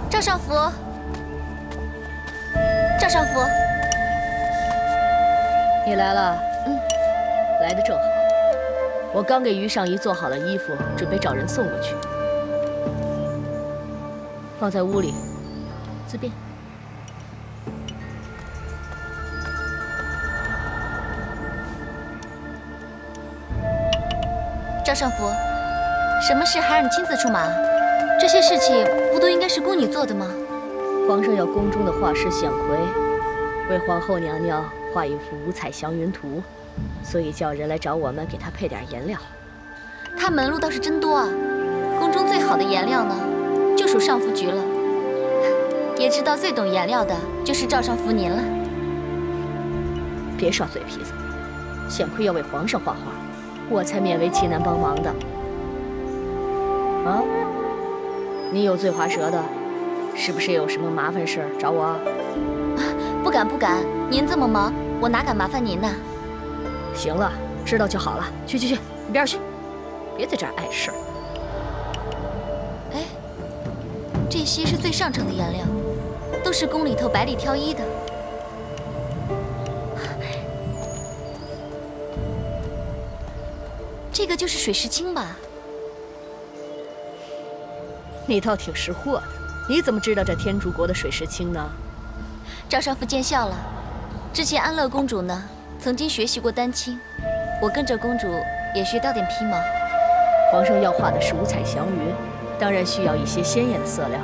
赵少福，赵少福，你来了。来的正好。我刚给于尚仪做好了衣服，准备找人送过去，放在屋里，自便。赵少福，什么事还让你亲自出马？这些事情不都应该是宫女做的吗？皇上要宫中的画师显奎为皇后娘娘画一幅五彩祥云图，所以叫人来找我们给她配点颜料。他门路倒是真多啊！宫中最好的颜料呢，就属上福局了。也知道最懂颜料的就是赵少福您了。别耍嘴皮子，显奎要为皇上画画，我才勉为其难帮忙的。啊？你有嘴滑舌的，是不是有什么麻烦事找我？不敢不敢，您这么忙，我哪敢麻烦您呢？行了，知道就好了。去，一边去，别在这儿碍事儿。哎，这些是最上乘的颜料，都是宫里头百里挑一的。这个就是水石青吧？你倒挺识货的，你怎么知道这天竺国的水石青呢？赵少福见笑了。之前安乐公主呢，曾经学习过丹青，我跟着公主也学到点皮毛。皇上要画的是五彩祥云，当然需要一些鲜艳的色料，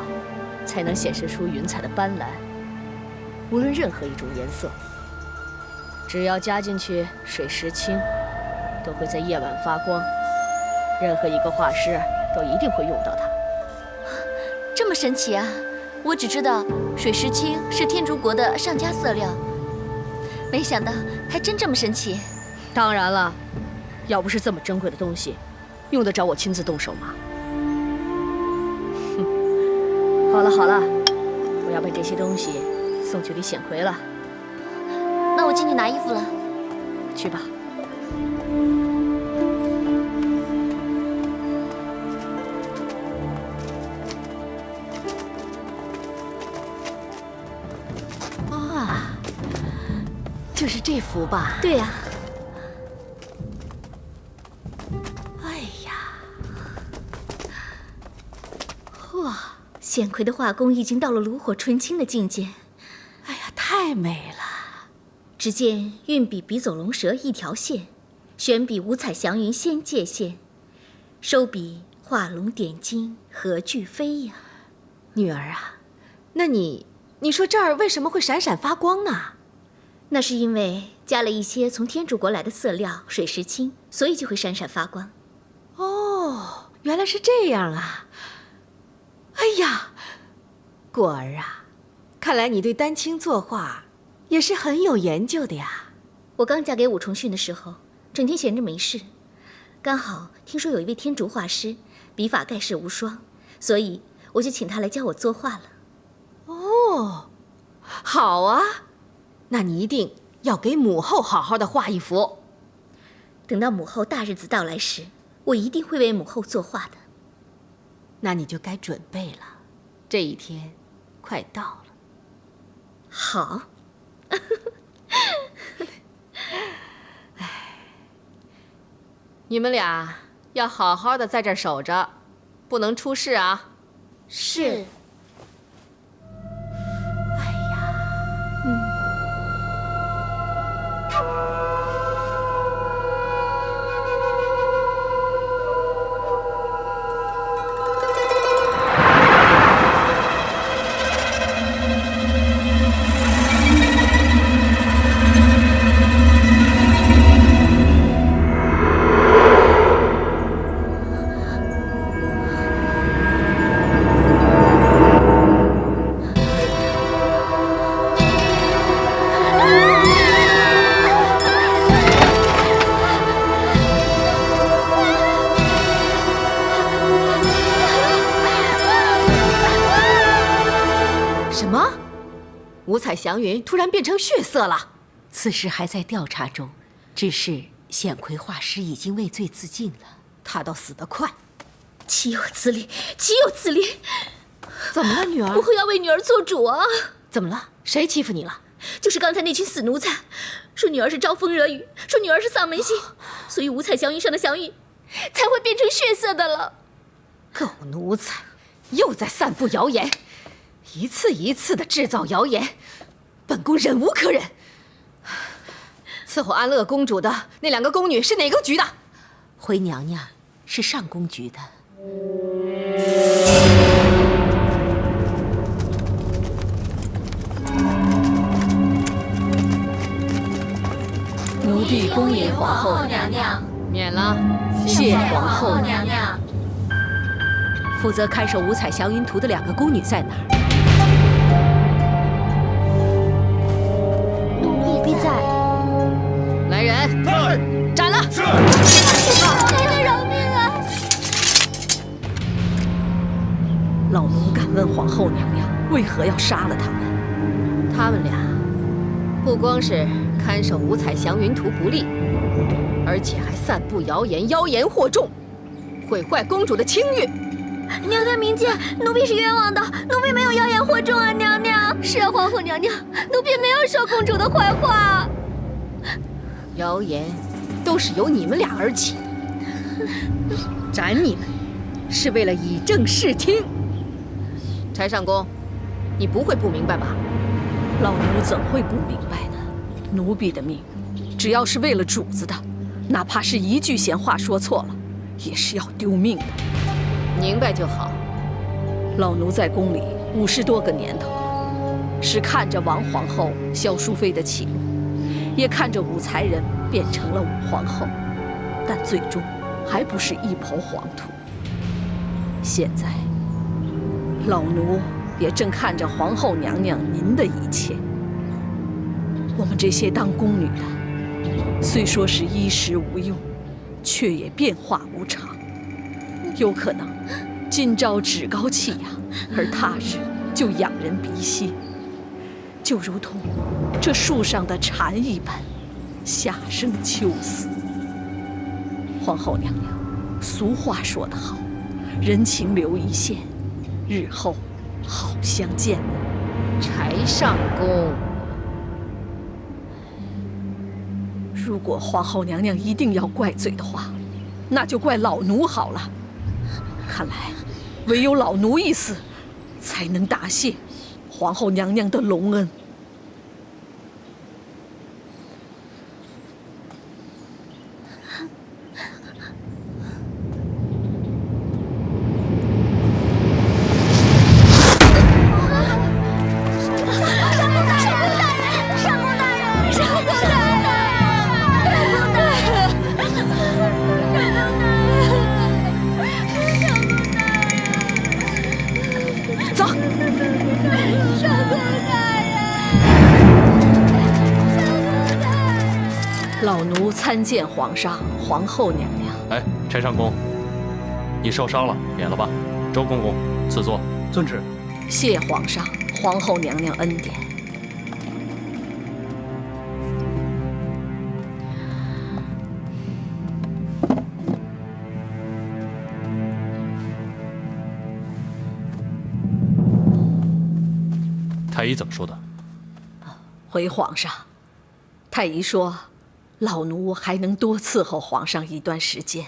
才能显示出云彩的斑斓。无论任何一种颜色，只要加进去水石青，都会在夜晚发光。任何一个画师都一定会用到它。这么神奇啊！我只知道水石青是天竺国的上佳色料，没想到还真这么神奇。当然了，要不是这么珍贵的东西，用得着我亲自动手吗？哼，好了，我要把这些东西送去给显奎了。那我进去拿衣服了。去吧。就是这幅吧？对呀。哎呀，哇，显奎的画工已经到了炉火纯青的境界。哎呀，太美了！只见运笔笔走龙蛇一条线，选笔五彩祥云仙界线，收笔画龙点睛何惧飞呀！女儿啊，那你说这儿为什么会闪闪发光呢？那是因为加了一些从天竺国来的色料水石青，所以就会闪闪发光。哦，原来是这样啊！哎呀，果儿啊，看来你对丹青作画也是很有研究的呀。我刚嫁给武重训的时候，整天闲着没事，刚好听说有一位天竺画师，笔法盖世无双，所以我就请他来教我作画了。哦，好啊。那你一定要给母后好好的画一幅。等到母后大日子到来时，我一定会为母后作画的。那你就该准备了，这一天快到了。好。你们俩要好好的在这儿守着，不能出事啊。是。五彩祥云突然变成血色了。此事还在调查中，只是显奎画师已经畏罪自尽了。他倒死得快。岂有此理！岂有此理！怎么了，女儿？母后要为女儿做主啊！怎么了？谁欺负你了？就是刚才那群死奴才，说女儿是招风惹雨，说女儿是丧门星，所以五彩祥云上的祥云才会变成血色的了。狗奴才，又在散布谣言，一次一次的制造谣言，本宫忍无可忍。伺候安乐公主的那2个宫女是哪个局的？回娘娘是上宫局的。奴婢恭迎皇后娘娘。免了。谢皇后娘娘。负责看守五彩祥云图的2个宫女在哪儿？奴婢在。来人，在。斩了！是。奶奶饶命啊！老奴敢问皇后娘娘，为何要杀了他们？他们俩不光是看守五彩祥云图不力，而且还散布谣言，妖言惑众，毁坏公主的清誉。娘娘明鉴，奴婢是冤枉的，奴婢没有妖言惑众啊，娘娘。是啊，皇后娘娘，奴婢没有说公主的坏话。谣言都是由你们俩而起，斩你们是为了以正视听。柴上宫，你不会不明白吧？老奴怎会不明白呢？奴婢的命，只要是为了主子的，哪怕是一句闲话说错了，也是要丢命的。明白就好。老奴在宫里50多个年头了，是看着王皇后、萧淑妃的起落，也看着武才人变成了武皇后，但最终还不是一抔黄土。现在，老奴也正看着皇后娘娘您的一切。我们这些当宫女的，虽说是衣食无忧，却也变化无常。有可能今朝趾高气扬，而他日就仰人鼻息，就如同这树上的蝉一般，夏生秋死。皇后娘娘，俗话说得好，人情留一线，日后好相见。柴上宫，如果皇后娘娘一定要怪罪的话，那就怪老奴好了。看来，唯有老奴一死，才能答谢皇后娘娘的隆恩。老奴参见皇上、皇后娘娘。哎，柴上宫，你受伤了，免了吧。周公公，赐座。遵旨。谢皇上、皇后娘娘恩典。太医怎么说的？回皇上，太医说，老奴还能多伺候皇上一段时间。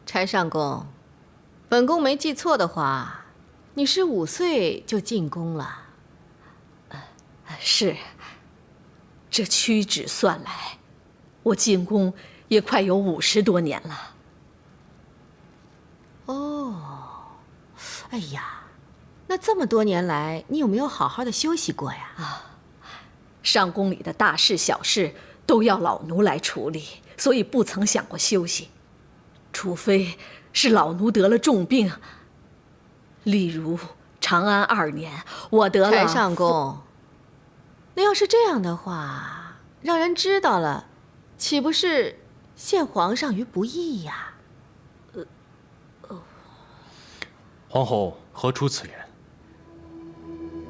柴上宫，本宫没记错的话，你15岁就进宫了。是，这屈指算来，我进宫也快有50多年了。哦，哎呀，那这么多年来，你有没有好好的休息过呀？上宫里的大事小事都要老奴来处理，所以不曾想过休息，除非是老奴得了重病，例如长安2年，我得了。柴上宫，那要是这样的话，让人知道了，岂不是陷皇上于不义呀？皇后何出此言？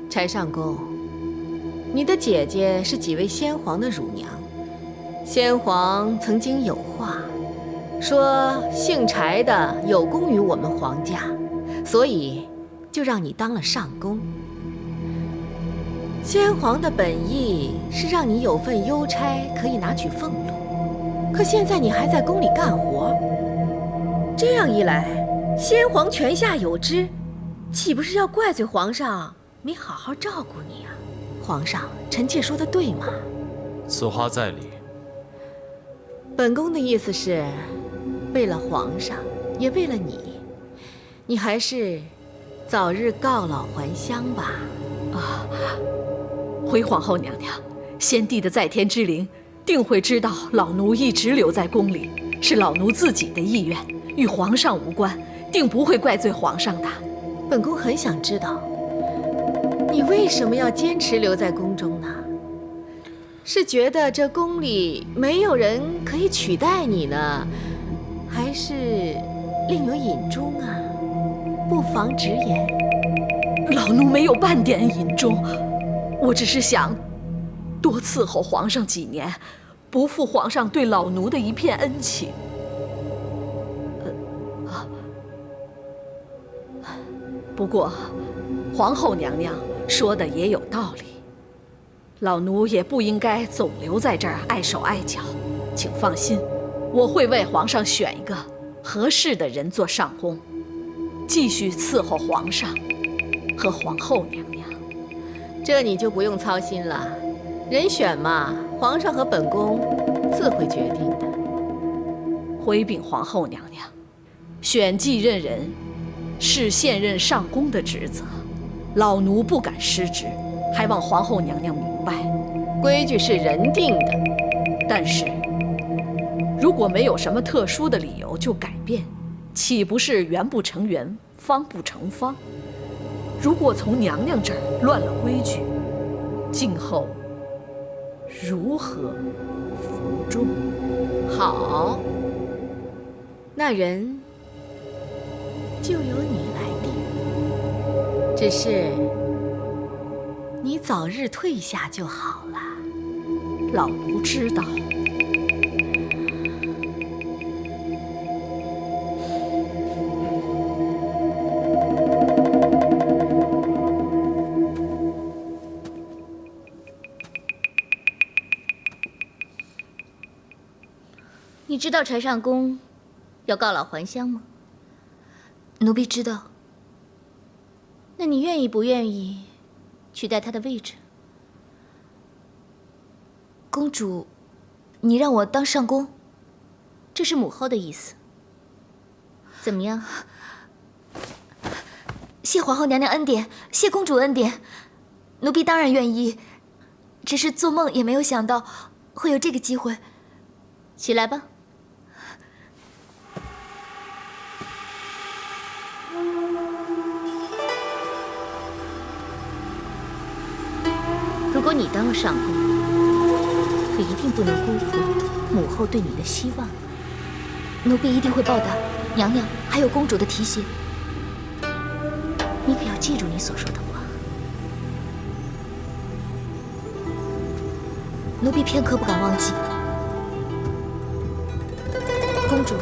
柴上宫，你的姐姐是几位先皇的乳娘，先皇曾经有话，说姓柴的有功于我们皇家，所以就让你当了上宫。先皇的本意是让你有份邮差可以拿取俸禄，可现在你还在宫里干活，这样一来，先皇泉下有知，岂不是要怪罪皇上没好好照顾你啊？皇上，臣妾说的对吗？此话在理。本宫的意思是，为了皇上，也为了你，你还是早日告老还乡吧。回皇后娘娘，先帝的在天之灵定会知道老奴一直留在宫里是老奴自己的意愿，与皇上无关，定不会怪罪皇上的。本宫很想知道，你为什么要坚持留在宫中呢？是觉得这宫里没有人可以取代你呢，还是另有隐衷啊？不妨直言。老奴没有半点隐衷，我只是想多伺候皇上几年，不负皇上对老奴的一片恩情。不过，皇后娘娘说的也有道理，老奴也不应该总留在这儿碍手碍脚。请放心，我会为皇上选一个合适的人做上宫，继续伺候皇上和皇后娘娘。这你就不用操心了，人选嘛，皇上和本宫自会决定的。回禀皇后娘娘，选继任人是现任上宫的职责，老奴不敢失职，还望皇后娘娘明白。规矩是人定的，但是如果没有什么特殊的理由就改变，岂不是圆不成圆，方不成方？如果从娘娘这儿乱了规矩，今后如何服众？好，那人就由你来定。只是你早日退下就好了。老奴知道。你知道柴上宫要告老还乡吗？奴婢知道。那你愿意不愿意取代他的位置？公主，你让我当上宫？这是母后的意思。怎么样？谢皇后娘娘恩典，谢公主恩典，奴婢当然愿意。只是做梦也没有想到会有这个机会。起来吧。如果你当了上宫，可一定不能辜负母后对你的希望。奴婢一定会报答娘娘还有公主的提携。你可要记住你所说的话。奴婢片刻不敢忘记。公主，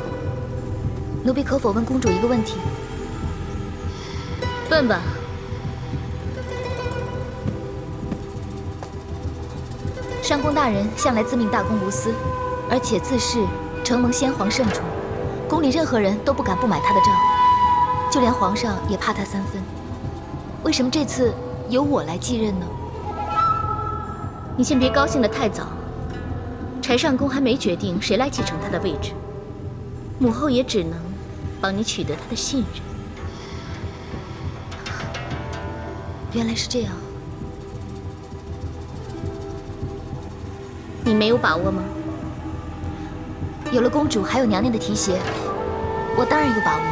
奴婢可否问公主一个问题？问吧。上宫大人向来自命大公无私，而且自恃承蒙先皇圣宠，宫里任何人都不敢不买他的账，就连皇上也怕他3分。为什么这次由我来继任呢？你先别高兴得太早，柴上宫还没决定谁来继承他的位置，母后也只能帮你取得他的信任。原来是这样。你没有把握吗？有了公主还有娘娘的提携，我当然有把握。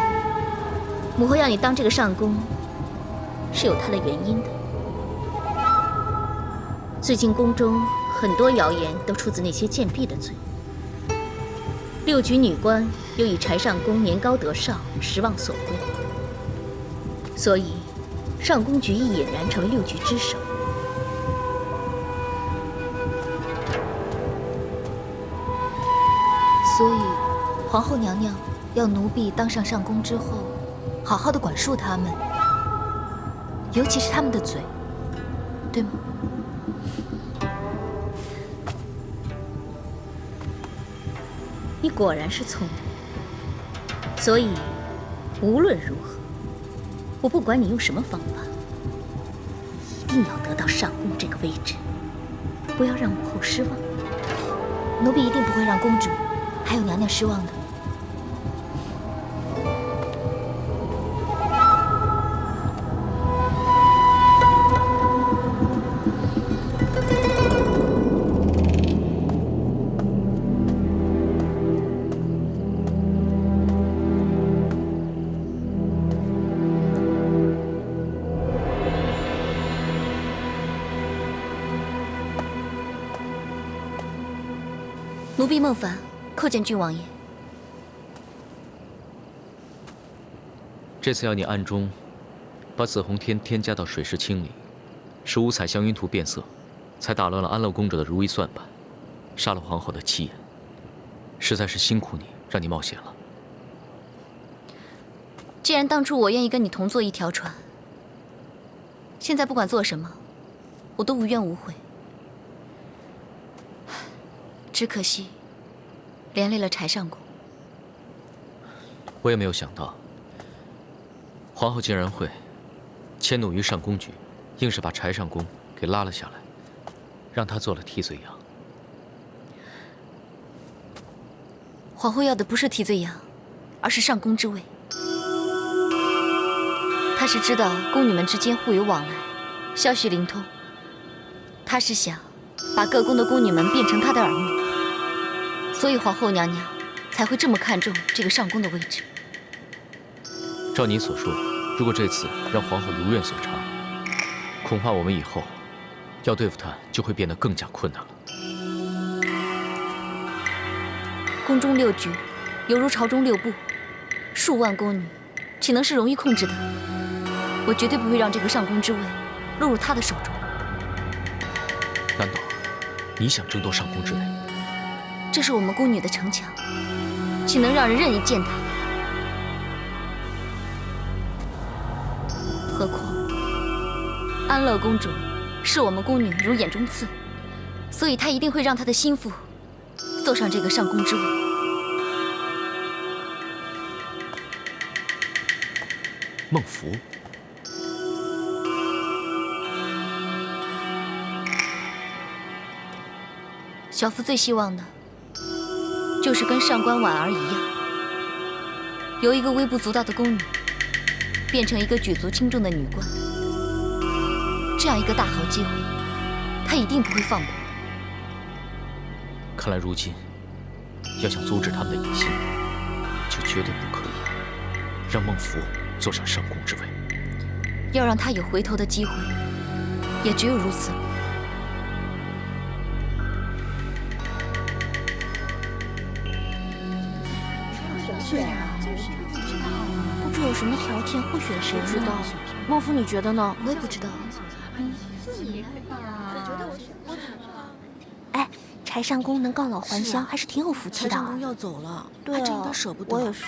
母后要你当这个上宫，是有她的原因的。最近宫中很多谣言都出自那些贱婢的嘴。6局女官又以柴上宫年高德少，失望所归，所以上宫局亦俨然成为6局之首。所以皇后娘娘要奴婢当上上宫之后，好好的管束他们，尤其是他们的嘴，对吗？你果然是聪明。所以，无论如何，我不管你用什么方法，一定要得到上宫这个位置，不要让母后失望。奴婢一定不会让公主还有娘娘失望的。奴婢孟凡叩见郡王爷。这次要你暗中把紫红天添加到水石清里，使五彩祥云图变色，才打乱了安乐公主的如意算盘，杀了皇后的妻言。实在是辛苦你，让你冒险了。既然当初我愿意跟你同坐一条船，现在不管做什么，我都无怨无悔。只可惜，连累了柴上宫。我也没有想到，皇后竟然会迁怒于上宫局，硬是把柴上宫给拉了下来，让他做了替罪羊。皇后要的不是替罪羊，而是上宫之位。她是知道宫女们之间互有往来，消息灵通。她是想把各宫的宫女们变成她的耳目，所以皇后娘娘才会这么看重这个上宫的位置。照你所说，如果这次让皇后如愿所偿，恐怕我们以后要对付她就会变得更加困难了。宫中6局，犹如朝中6部，数万宫女，岂能是容易控制的？我绝对不会让这个上宫之位落入她的手中。难道你想争夺上宫之位？这是我们宫女的城墙，岂能让人任意践踏？何况安乐公主视我们宫女如眼中刺，所以她一定会让她的心腹坐上这个上宫之位。孟福，小妇最希望的，就是跟上官婉儿一样，由一个微不足道的宫女，变成一个举足轻重的女官。这样一个大好机会，她一定不会放过。看来如今要想阻止他们的野心，就绝对不可以让孟福坐上上宫之位。要让她有回头的机会，也只有如此。不知有什么条件会选谁？不知道。孟夫，你觉得呢？我也不知道。哎，柴上宫能告老还乡，还是挺有福气的。柴上宫要走了，对他真有点舍不得。我也是。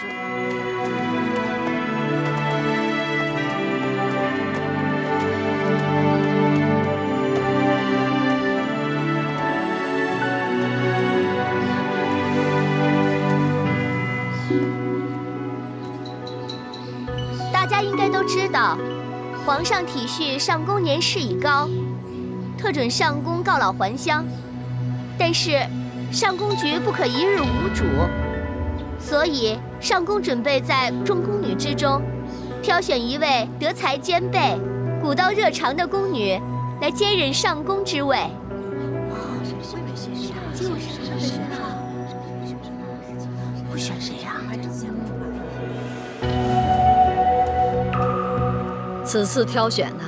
大家应该都知道，皇上体恤上宫年事已高，特准上宫告老还乡。但是上宫局不可一日无主，所以上宫准备在众宫女之中，挑选一位德才兼备、古道热肠的宫女来接任上宫之位。会选谁呀？此次挑选呢，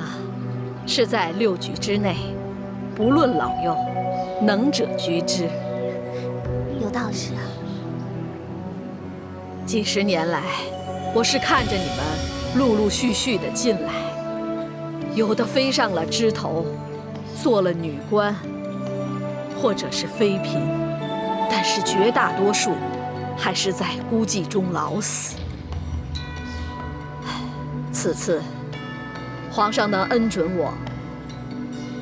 是在6举之内，不论老幼，能者居之。有道理啊。几十年来，我是看着你们陆陆续续的进来，有的飞上了枝头，做了女官，或者是妃嫔，但是绝大多数还是在孤寂中老死。此次皇上能恩准我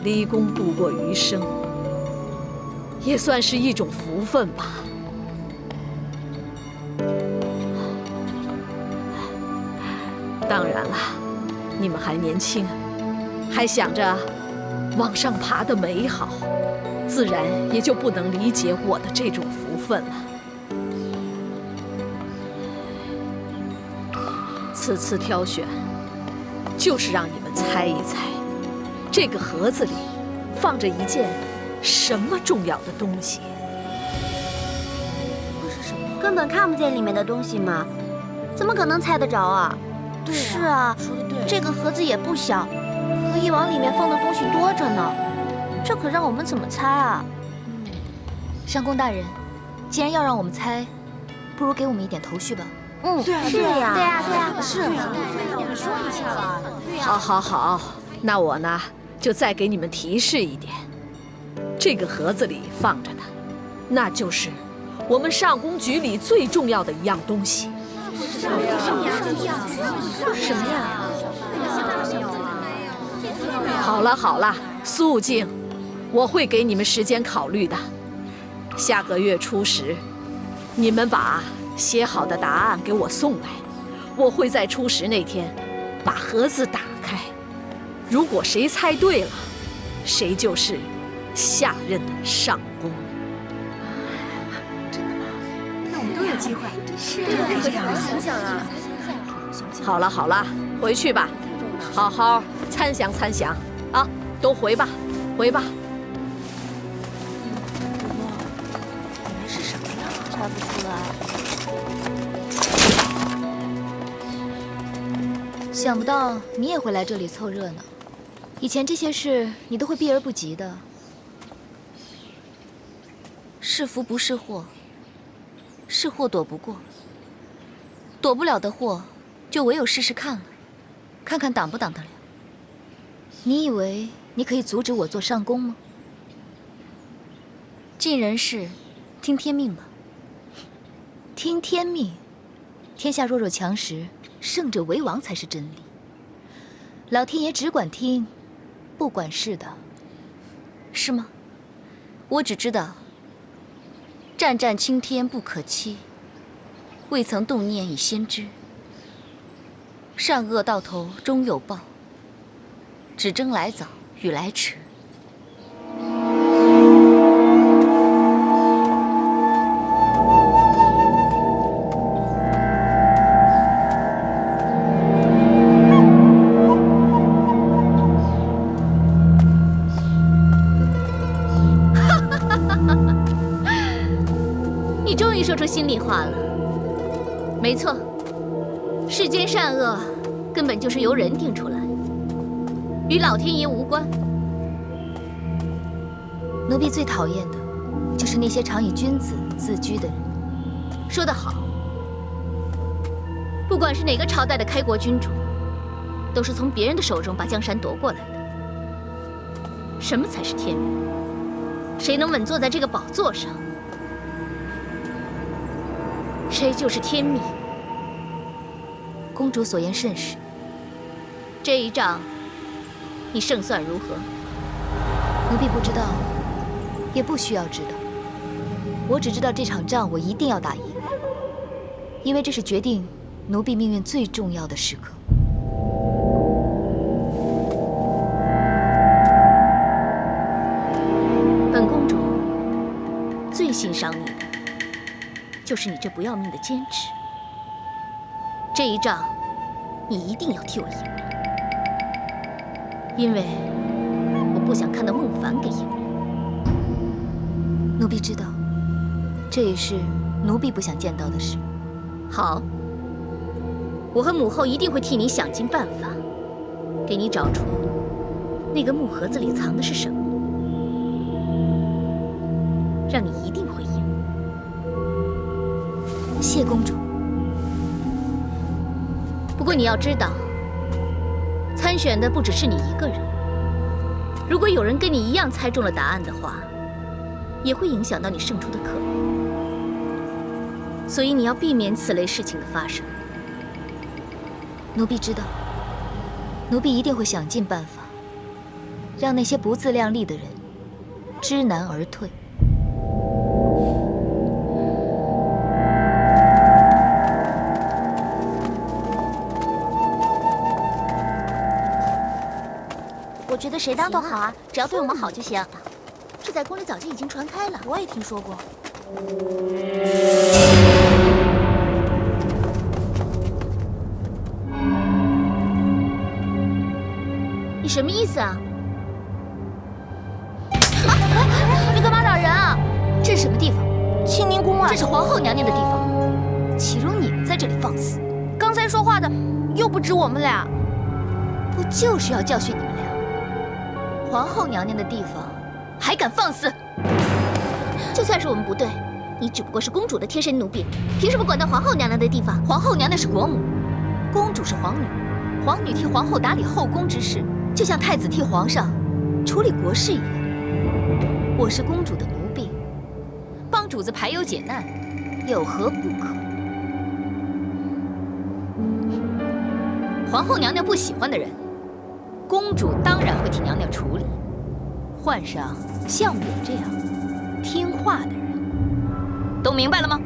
离宫度过余生，也算是一种福分吧。当然了，你们还年轻，还想着往上爬的美好，自然也就不能理解我的这种福分了。此次挑选，就是让你们猜一猜，这个盒子里放着一件什么重要的东西？根本看不见里面的东西嘛，怎么可能猜得着啊？对啊是啊，说的对。这个盒子也不小，可以往里面放的东西多着呢，这可让我们怎么猜啊？上宫大人，既然要让我们猜，不如给我们一点头绪吧。对呀，对呀，是啊，我们说一下吧。好，好，好，那我呢，就再给你们提示一点，这个盒子里放着的，那就是我们上宫局里最重要的一样东西。什么呀？好了好了，肃静，我会给你们时间考虑的。下个月初10，你们把写好的答案给我送来，我会在初10那天把盒子打开。如果谁猜对了，谁就是下任的上宫。那我们都有机会。是啊，可让人想想啊。好了好了，回去吧，好好参详参详啊，都回吧，回吧。是什么呀？猜不出来。想不到你也会来这里凑热闹，以前这些事你都会避而不及的。是福不是祸，是祸躲不过，躲不了的祸，就唯有试试看了，看看挡不挡得了。你以为你可以阻止我做上宫吗？尽人事，听天命吧。听天命，天下弱肉强食，胜者为王才是真理。老天爷只管听，不管事的，是吗？我只知道，战战青天不可欺，未曾动念已先知。善恶到头终有报，只争来早与来迟。你终于说出心里话了。没错，世间善恶根本就是由人定出来，与老天爷无关。奴婢最讨厌的就是那些常以君子自居的人。说得好，不管是哪个朝代的开国君主，都是从别人的手中把江山夺过来的。什么才是天命？谁能稳坐在这个宝座上，谁就是天命。公主所言甚是。这一仗，你胜算如何？奴婢不知道，也不需要知道。我只知道这场仗我一定要打赢，因为这是决定奴婢命运最重要的时刻。本公主最欣赏你的，就是你这不要命的坚持。这一仗，你一定要替我赢，因为我不想看到孟凡给赢。奴婢知道，这也是奴婢不想见到的事。好，我和母后一定会替你想尽办法，给你找出那个木盒子里藏的是什么，让你一定会赢。谢公主。不过你要知道，参选的不只是你一个人。如果有人跟你一样猜中了答案的话，也会影响到你胜出的可能。所以你要避免此类事情的发生。奴婢知道，奴婢一定会想尽办法，让那些不自量力的人知难而退。我觉得谁当都好啊，只要对我们好就行。这在宫里早就已经传开了，我也听说过。你什么意思啊？你干嘛打人啊？这是什么地方？清宁宫啊！这是皇后娘娘的地方，岂容你们在这里放肆？刚才说话的又不止我们俩。我就是要教训你们俩。皇后娘娘的地方，还敢放肆？就算是我们不对，你只不过是公主的贴身奴婢，凭什么管到皇后娘娘的地方？皇后娘娘是国母，公主是皇女，皇女替皇后打理后宫之事，就像太子替皇上处理国事一样。我是公主的奴婢，帮主子排忧解难，有何不可？皇后娘娘不喜欢的人，公主当然会替娘娘处理。换上像我这样听话的人，都明白了吗？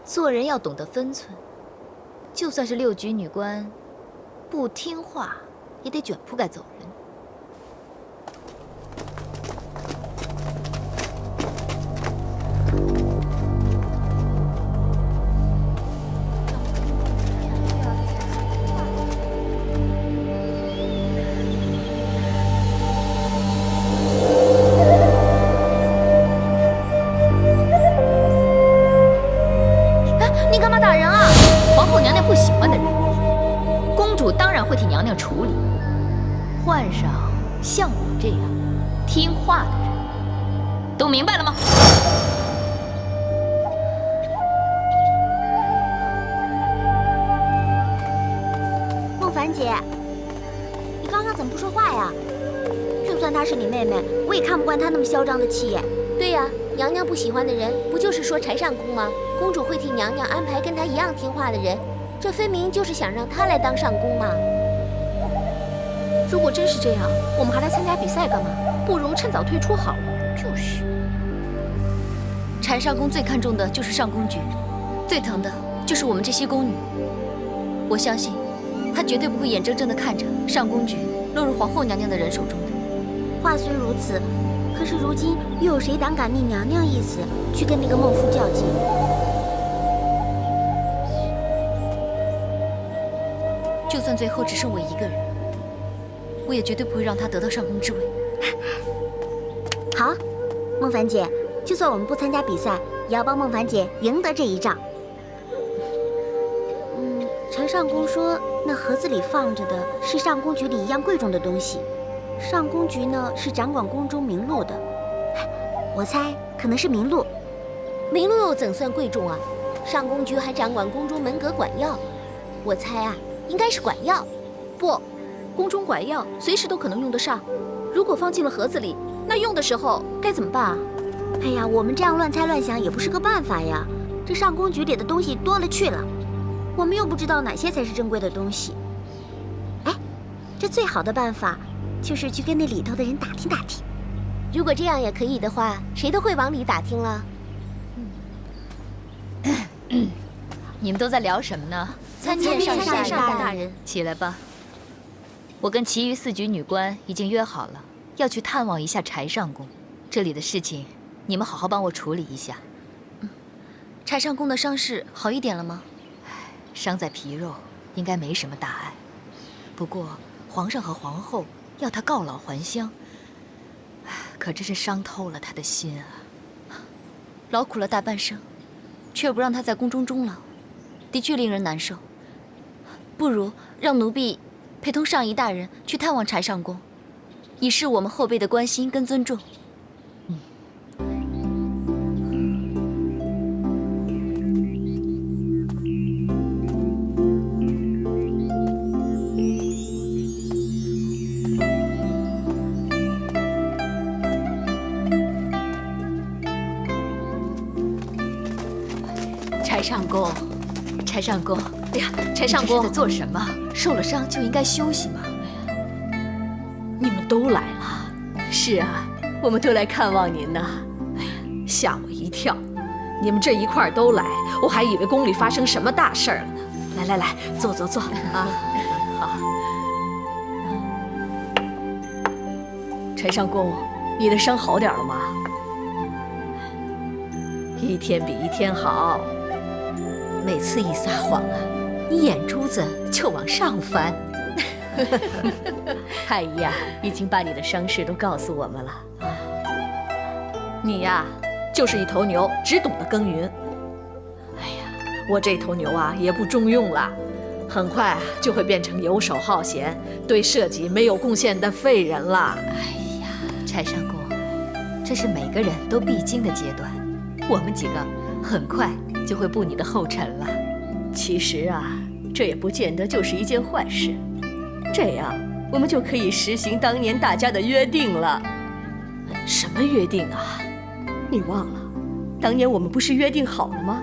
做人要懂得分寸，就算是六局女官，不听话也得卷铺盖走人。你干嘛打人啊？皇后娘娘不喜欢的人，公主当然会替娘娘处理。换上像我这样听话的人，都明白了吗？孟凡姐，你刚刚怎么不说话呀？就算她是你妹妹，我也看不惯她那么嚣张的气焰。对呀，娘娘不喜欢的人，不就是说柴上宫吗？公主会替娘娘安排跟她一样听话的人，这分明就是想让她来当上宫嘛。如果真是这样，我们还来参加比赛干嘛？不如趁早退出好了。就是，柴上宫最看重的就是上宫局，最疼的就是我们这些宫女。我相信，她绝对不会眼睁睁地看着上宫局落入皇后娘娘的人手中的。话虽如此，可是如今又有谁胆敢逆娘娘意思去跟那个孟夫较劲？就算最后只剩我一个人，我也绝对不会让她得到上宫之位。好，孟凡姐，就算我们不参加比赛，也要帮孟凡姐赢得这一仗。陈上宫说，那盒子里放着的是上宫局里一样贵重的东西。上宫局呢是掌管宫中名录的，我猜可能是名录。名录又怎算贵重啊？上宫局还掌管宫中门阁管药，我猜啊，应该是管药。不，宫中管药随时都可能用得上，如果放进了盒子里，那用的时候该怎么办啊？哎呀，我们这样乱猜乱想也不是个办法呀。这上宫局里的东西多了去了，我们又不知道哪些才是珍贵的东西。哎，这最好的办法就是去跟那里头的人打听打听。如果这样也可以的话，谁都会往里打听了。你们都在聊什么呢？参见上大人。起来吧。我跟其余4局女官已经约好了，要去探望一下柴上宫。这里的事情，你们好好帮我处理一下。柴上宫的伤势好一点了吗？伤在皮肉，应该没什么大碍。不过皇上和皇后要他告老还乡，可真是伤透了他的心啊！劳苦了大半生，却不让他在宫中终老，的确令人难受。不如让奴婢陪同上仪大人去探望柴上宫，以示我们后辈的关心跟尊重。柴上公，柴上公，哎呀，柴上公你这是在做什么？受了伤就应该休息嘛。你们都来了？是啊，我们都来看望您呢。吓我一跳！你们这一块儿都来，我还以为宫里发生什么大事儿了呢。来来来，坐坐坐啊！好。柴上公，你的伤好点了吗？一天比一天好。每次一撒谎啊，你眼珠子就往上翻。太医呀，已经把你的伤势都告诉我们了。你呀，就是一头牛，只懂得耕耘。哎呀，我这头牛啊，也不中用了，很快就会变成游手好闲、对社稷没有贡献的废人了。哎呀，柴上公，这是每个人都必经的阶段，我们几个很快就会步你的后尘了。其实啊，这也不见得就是一件坏事。这样，我们就可以实行当年大家的约定了。什么约定啊？你忘了，当年我们不是约定好了吗？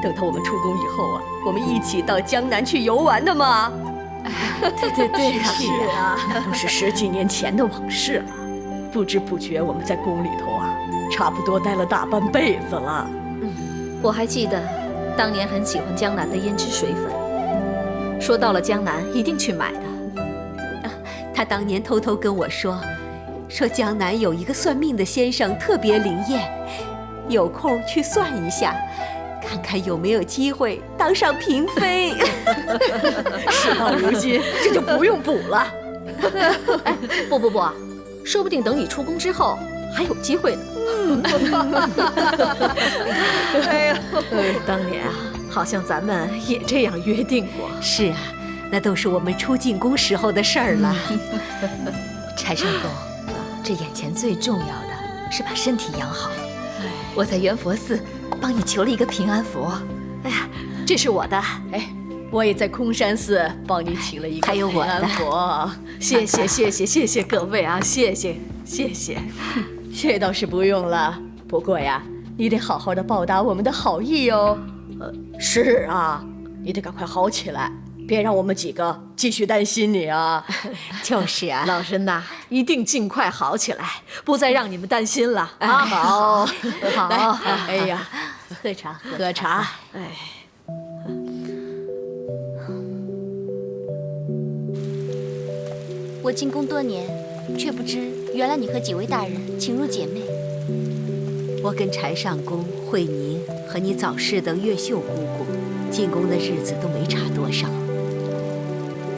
等到我们出宫以后啊，我们一起到江南去游玩的嘛。对对对，是啊，那都是10几年前的往事了。不知不觉，我们在宫里头啊，差不多待了大半辈子了。我还记得，当年很喜欢江南的胭脂水粉，说到了江南一定去买的。他当年偷偷跟我说江南有一个算命的先生特别灵验，有空去算一下，看看有没有机会当上嫔妃。事到如今，这就不用补了。哎，不，说不定等你出宫之后还有机会呢。哎呀，当年啊，好像咱们也这样约定过。是啊，那都是我们初进宫时候的事儿了。柴上公，这眼前最重要的是把身体养好。我在圆佛寺帮你求了一个平安符。哎呀，这是我的。哎，我也在空山寺帮你请了一个还有我的平安符。谢谢各位啊，谢谢。这倒是不用了，不过呀，你得好好的报答我们的好意哦。是啊，你得赶快好起来，别让我们几个继续担心你啊。就是啊，老身呐，一定尽快好起来，不再让你们担心了啊！好，好，哎呀，喝茶，喝茶。哎，我进宫多年，却不知原来你和几位大人情如姐妹。我跟柴上公、惠宁和你早逝的越秀姑姑进宫的日子都没差多少。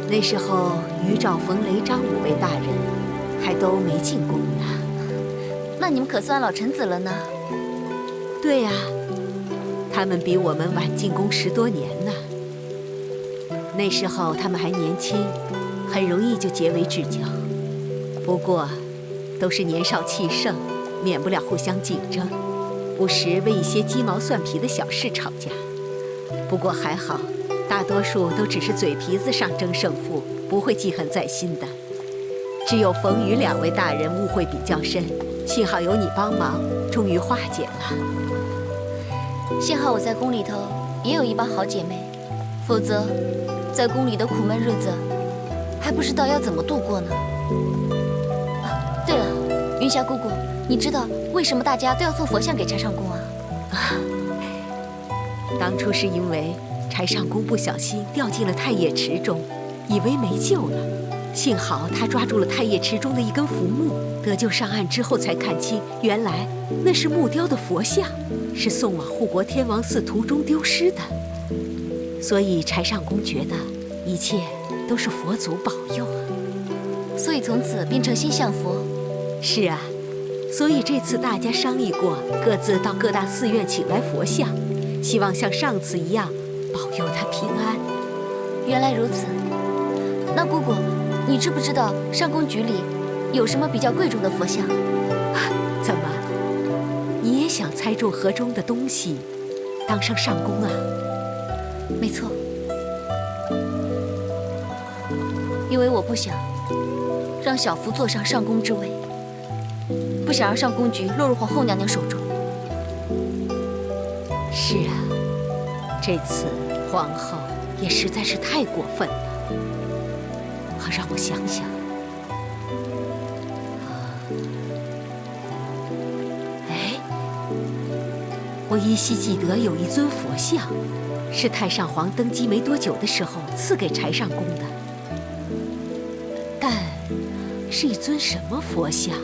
那时候，于兆、冯雷、张5位大人还都没进宫呢。那你们可算老臣子了呢？对呀，他们比我们晚进宫10多年呢。那时候他们还年轻，很容易就结为至交。不过，都是年少气盛，免不了互相竞争，不时为一些鸡毛蒜皮的小事吵架。不过还好，大多数都只是嘴皮子上争胜负，不会记恨在心的。只有冯宇2位大人误会比较深，幸好有你帮忙，终于化解了。幸好我在宫里头也有一帮好姐妹，否则在宫里的苦闷日子还不知道要怎么度过呢。对了，云霞姑姑，你知道为什么大家都要做佛像给柴上公啊？当初是因为柴上公不小心掉进了太液池中，以为没救了，幸好他抓住了太液池中的一根浮木，得救上岸之后才看清，原来那是木雕的佛像，是送往护国天王寺途中丢失的。所以柴上公觉得一切都是佛祖保佑啊。所以从此变成心向佛。是啊，所以这次大家商议过，各自到各大寺院请来佛像，希望像上次一样保佑他平安。原来如此。那姑姑，你知不知道上宫局里有什么比较贵重的佛像？怎么，你也想猜中盒中的东西，当上上宫啊？没错，因为我不想让小福坐上上宫之位，不想让上宫局落入皇后娘娘手中。是啊，这次皇后也实在是太过分了。好，让我想想。哎，我依稀记得有一尊佛像，是太上皇登基没多久的时候赐给柴上宫的，但是一尊什么佛像，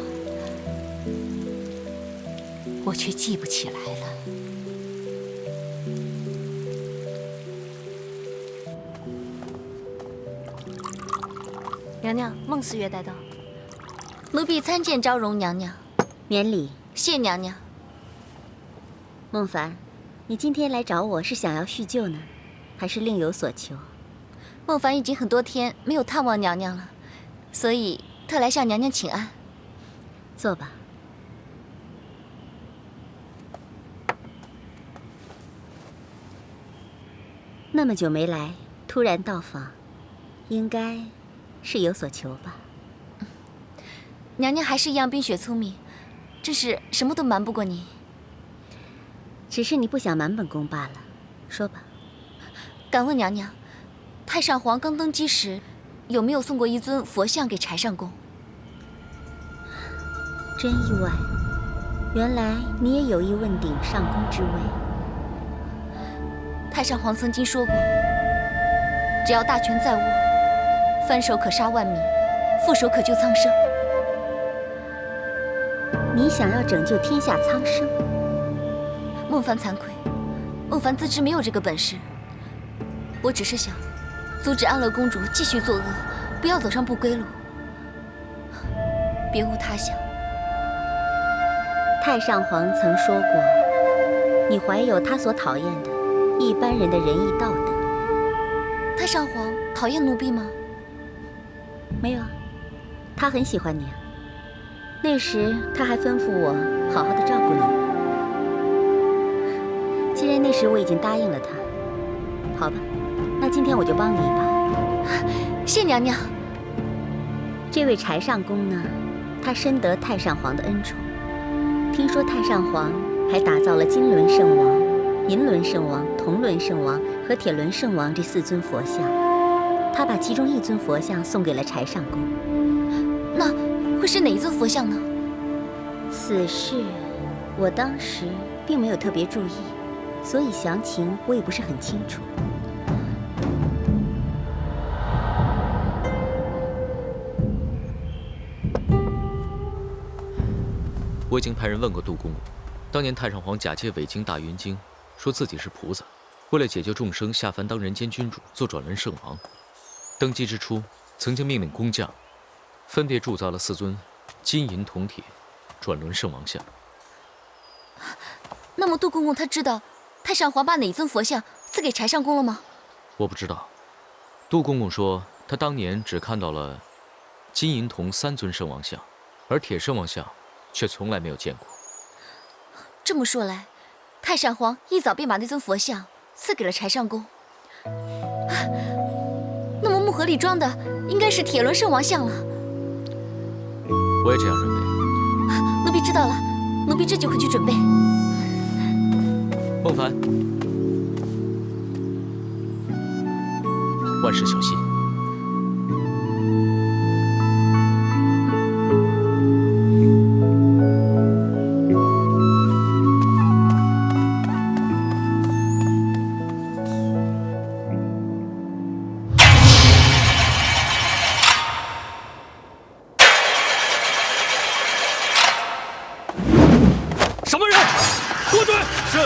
我却记不起来了。娘娘，孟四月带到，奴婢参见昭容娘娘。免礼。谢娘娘。孟凡，你今天来找我是想要叙旧呢，还是另有所求？孟凡已经很多天没有探望娘娘了，所以特来向娘娘请安。坐吧。那么久没来，突然到访，应该是有所求吧？娘娘还是一样冰雪聪明，真是什么都瞒不过你。只是你不想瞒本宫罢了。说吧。敢问娘娘，太上皇刚登基时，有没有送过一尊佛像给柴上宫？真意外，原来你也有意问鼎上宫之位。太上皇曾经说过，只要大权在握，翻手可杀万民，覆手可救苍生。你想要拯救天下苍生？孟凡惭愧，孟凡自知没有这个本事。我只是想阻止安乐公主继续作恶，不要走上不归路。别无他想。太上皇曾说过，你怀有他所讨厌的一般人的仁义道德。太上皇讨厌奴婢吗？没有啊，他很喜欢你啊。那时他还吩咐我好好的照顾你。既然那时我已经答应了他，好吧，那今天我就帮你一把。谢娘娘。这位柴上宫呢，他深得太上皇的恩宠。听说太上皇还打造了金轮圣王、银轮圣王、铜轮圣王和铁轮圣王这4尊佛像，他把其中1尊佛像送给了柴上宫。那会是哪一尊佛像呢？此事我当时并没有特别注意，所以详情我也不是很清楚。我已经派人问过杜公公，当年太上皇假借伪经大云经，说自己是菩萨，为了解救众生，下凡当人间君主，做转轮圣王。登基之初，曾经命令工匠分别铸造了4尊金银铜铁转轮圣王像。那么杜公公他知道太上皇把哪一尊佛像赐给柴上宫了吗？我不知道。杜公公说，他当年只看到了金银铜3尊圣王像，而铁圣王像却从来没有见过。这么说来，太上皇一早便把那尊佛像赐给了柴上宫。那么木盒里装的应该是铁轮圣王像了。我也这样认为。奴婢知道了，奴婢这就回去准备。孟凡，万事小心。什么人？过追！是。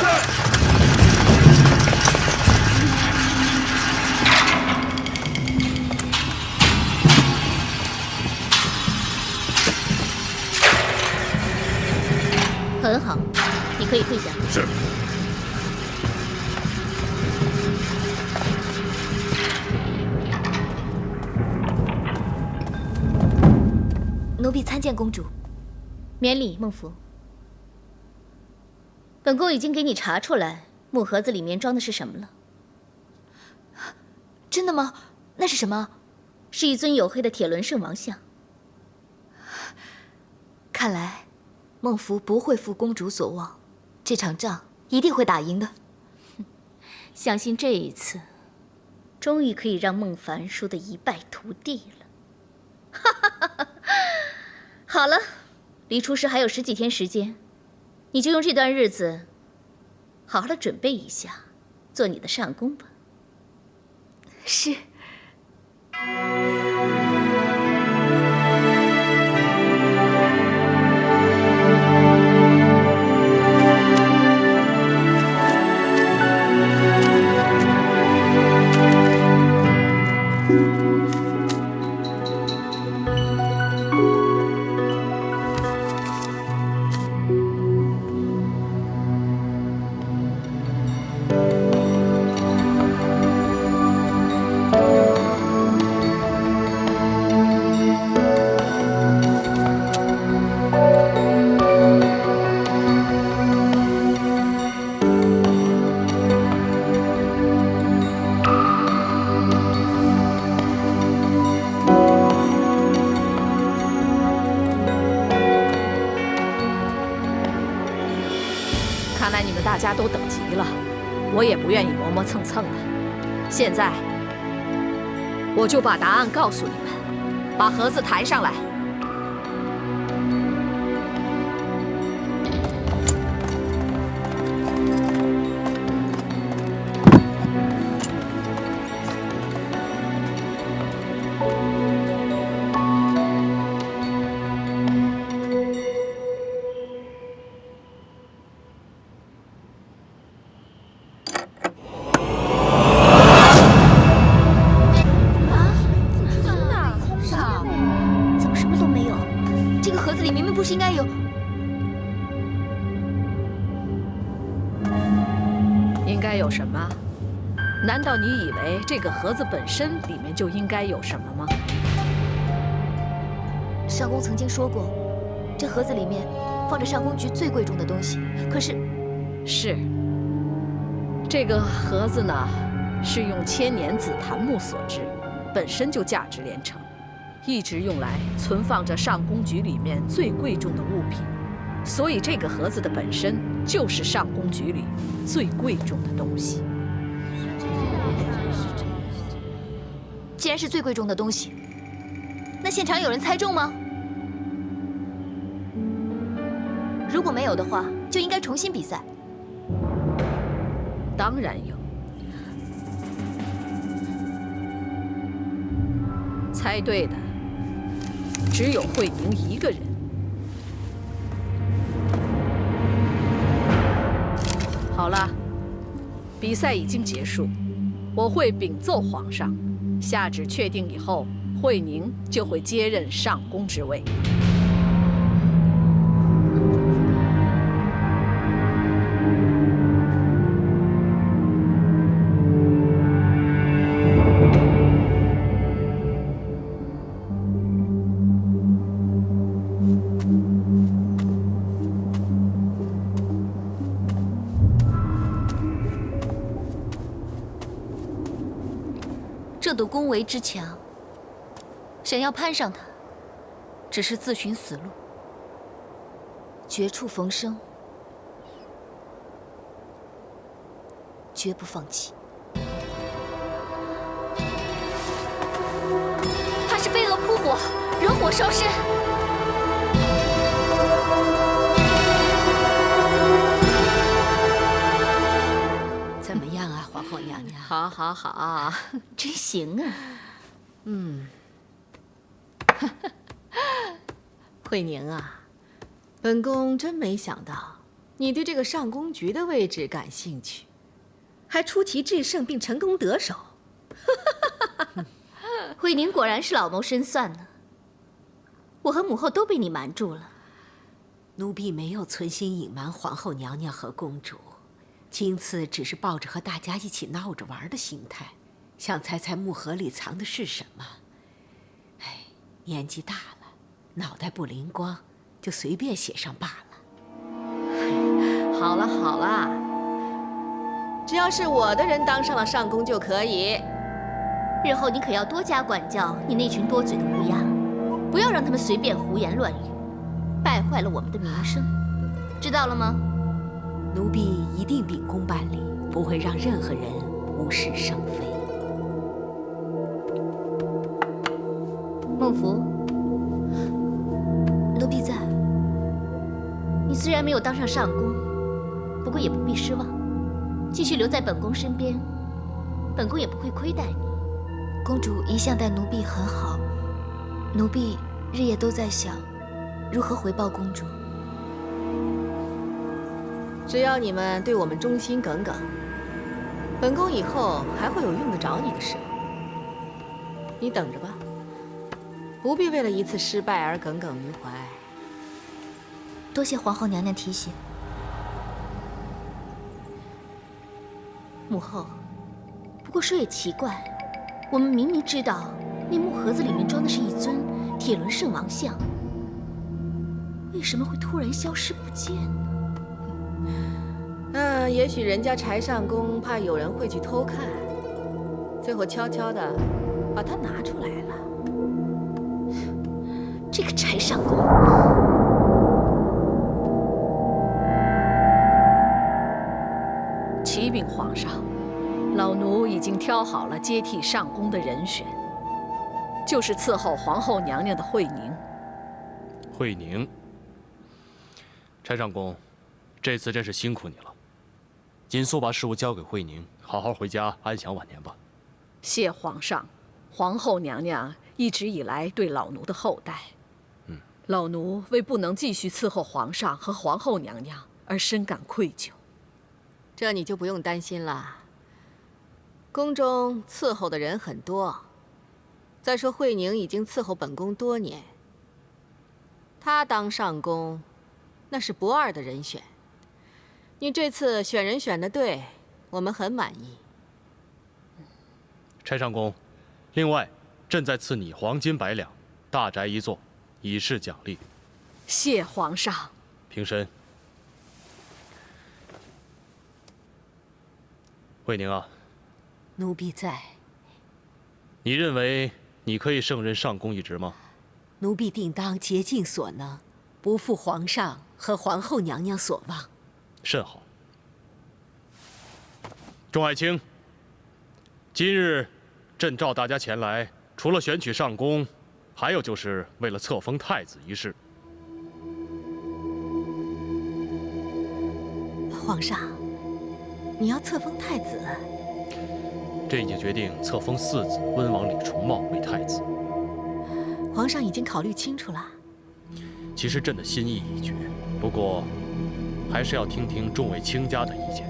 很好，你可以退下。是。奴奴婢参见公主。免礼，孟福。本宫已经给你查出来，木盒子里面装的是什么了。真的吗？那是什么？是一尊黝黑的铁轮圣王像。看来，孟福不会负公主所望，这场仗一定会打赢的。相信这一次，终于可以让孟凡输得一败涂地了。好了，离出师还有10几天时间，你就用这段日子，好好的准备一下，做你的上宫吧。是。看来你们大家都等急了，我也不愿意磨磨蹭蹭的。现在，我就把答案告诉你们，把盒子抬上来。不是应该有？应该有什么？难道你以为这个盒子本身里面就应该有什么吗？上宫曾经说过，这盒子里面放着上宫局最贵重的东西。可是，是这个盒子呢，是用千年紫檀木所制，本身就价值连城。 一直用来存放着上宫局里面最贵重的物品，所以这个盒子的本身就是上宫局里最贵重的东西。既然是最贵重的东西，那现场有人猜中吗？如果没有的话，就应该重新比赛。当然有。 猜对的只有慧宁一个人。好了，比赛已经结束，我会禀奏皇上，下旨确定以后，慧宁就会接任上宫之位。 这堵宫围之墙，想要攀上它，只是自寻死路。绝处逢生，绝不放弃。它是飞蛾扑火，惹火烧身。 怎么样啊，皇后娘娘？好，好，好，真行啊！慧宁啊，本宫真没想到你对这个上宫局的位置感兴趣，还出奇制胜并成功得手。慧宁果然是老谋深算呢。我和母后都被你瞒住了。奴婢没有存心隐瞒皇后娘娘和公主。 今次只是抱着和大家一起闹着玩的心态，想猜猜木盒里藏的是什么。哎，年纪大了，脑袋不灵光，就随便写上罢了。好了好了，只要是我的人当上了上宫就可以。日后你可要多加管教你那群多嘴的乌鸦，不要让他们随便胡言乱语，败坏了我们的名声，知道了吗？奴婢一定秉公办理，不会让任何人无事生非。孟福，奴婢在。你虽然没有当上上宫，不过也不必失望，继续留在本宫身边，本宫也不会亏待你。公主一向待奴婢很好，奴婢日夜都在想，如何回报公主。只要你们对我们忠心耿耿，本宫以后还会有用得着你的时候。你等着吧，不必为了一次失败而耿耿于怀。多谢皇后娘娘提醒。母后，不过说也奇怪，我们明明知道那木盒子里面装的是一尊铁轮圣王像，为什么会突然消失不见呢？也许人家柴上宫怕有人会去偷看，最后悄悄地把它拿出来了。这个柴上宫，启禀皇上，老奴已经挑好了接替上宫的人选，就是伺候皇后娘娘的慧宁。慧宁，柴上宫，这次真是辛苦你了。紧速把事务交给慧宁，好好回家安享晚年吧。谢皇上，皇后娘娘一直以来对老奴的厚待，老奴为不能继续伺候皇上和皇后娘娘而深感愧疚。这你就不用担心了，宫中伺候的人很多。再说慧宁已经伺候本宫多年，她当上宫，那是不二的人选。你这次选人选得对，我们很满意。柴上宫，另外，朕再赐你黄金100两，大宅1座，以示奖励。谢皇上。平身。慧宁啊，奴婢在。你认为你可以胜任上宫一职吗？奴婢定当竭尽所能，不负皇上和皇后娘娘所望。甚好。众爱卿，今日朕召大家前来，除了选取上宫，还有就是为了册封太子一事。皇上，你要册封太子？朕已经决定册封4子温王李重茂为太子。皇上已经考虑清楚了。其实朕的心意已决，不过还是要听听众位卿家的意见。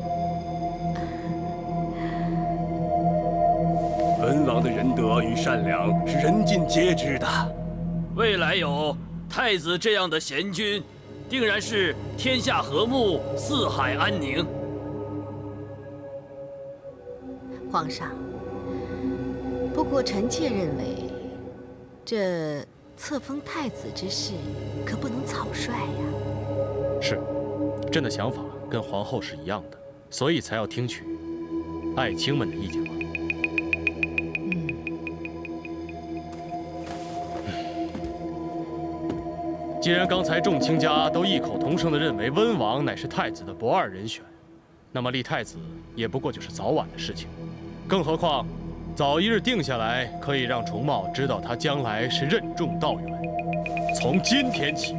温王的仁德与善良是人尽皆知的，未来有太子这样的贤君，定然是天下和睦，四海安宁。皇上，不过臣妾认为，这册封太子之事可不能草率呀。是，朕的想法跟皇后是一样的，所以才要听取爱卿们的意见嘛。既然刚才众卿家都异口同声地认为温王乃是太子的不二人选，那么立太子也不过就是早晚的事情。更何况，早一日定下来，可以让重茂知道他将来是任重道远。从今天起，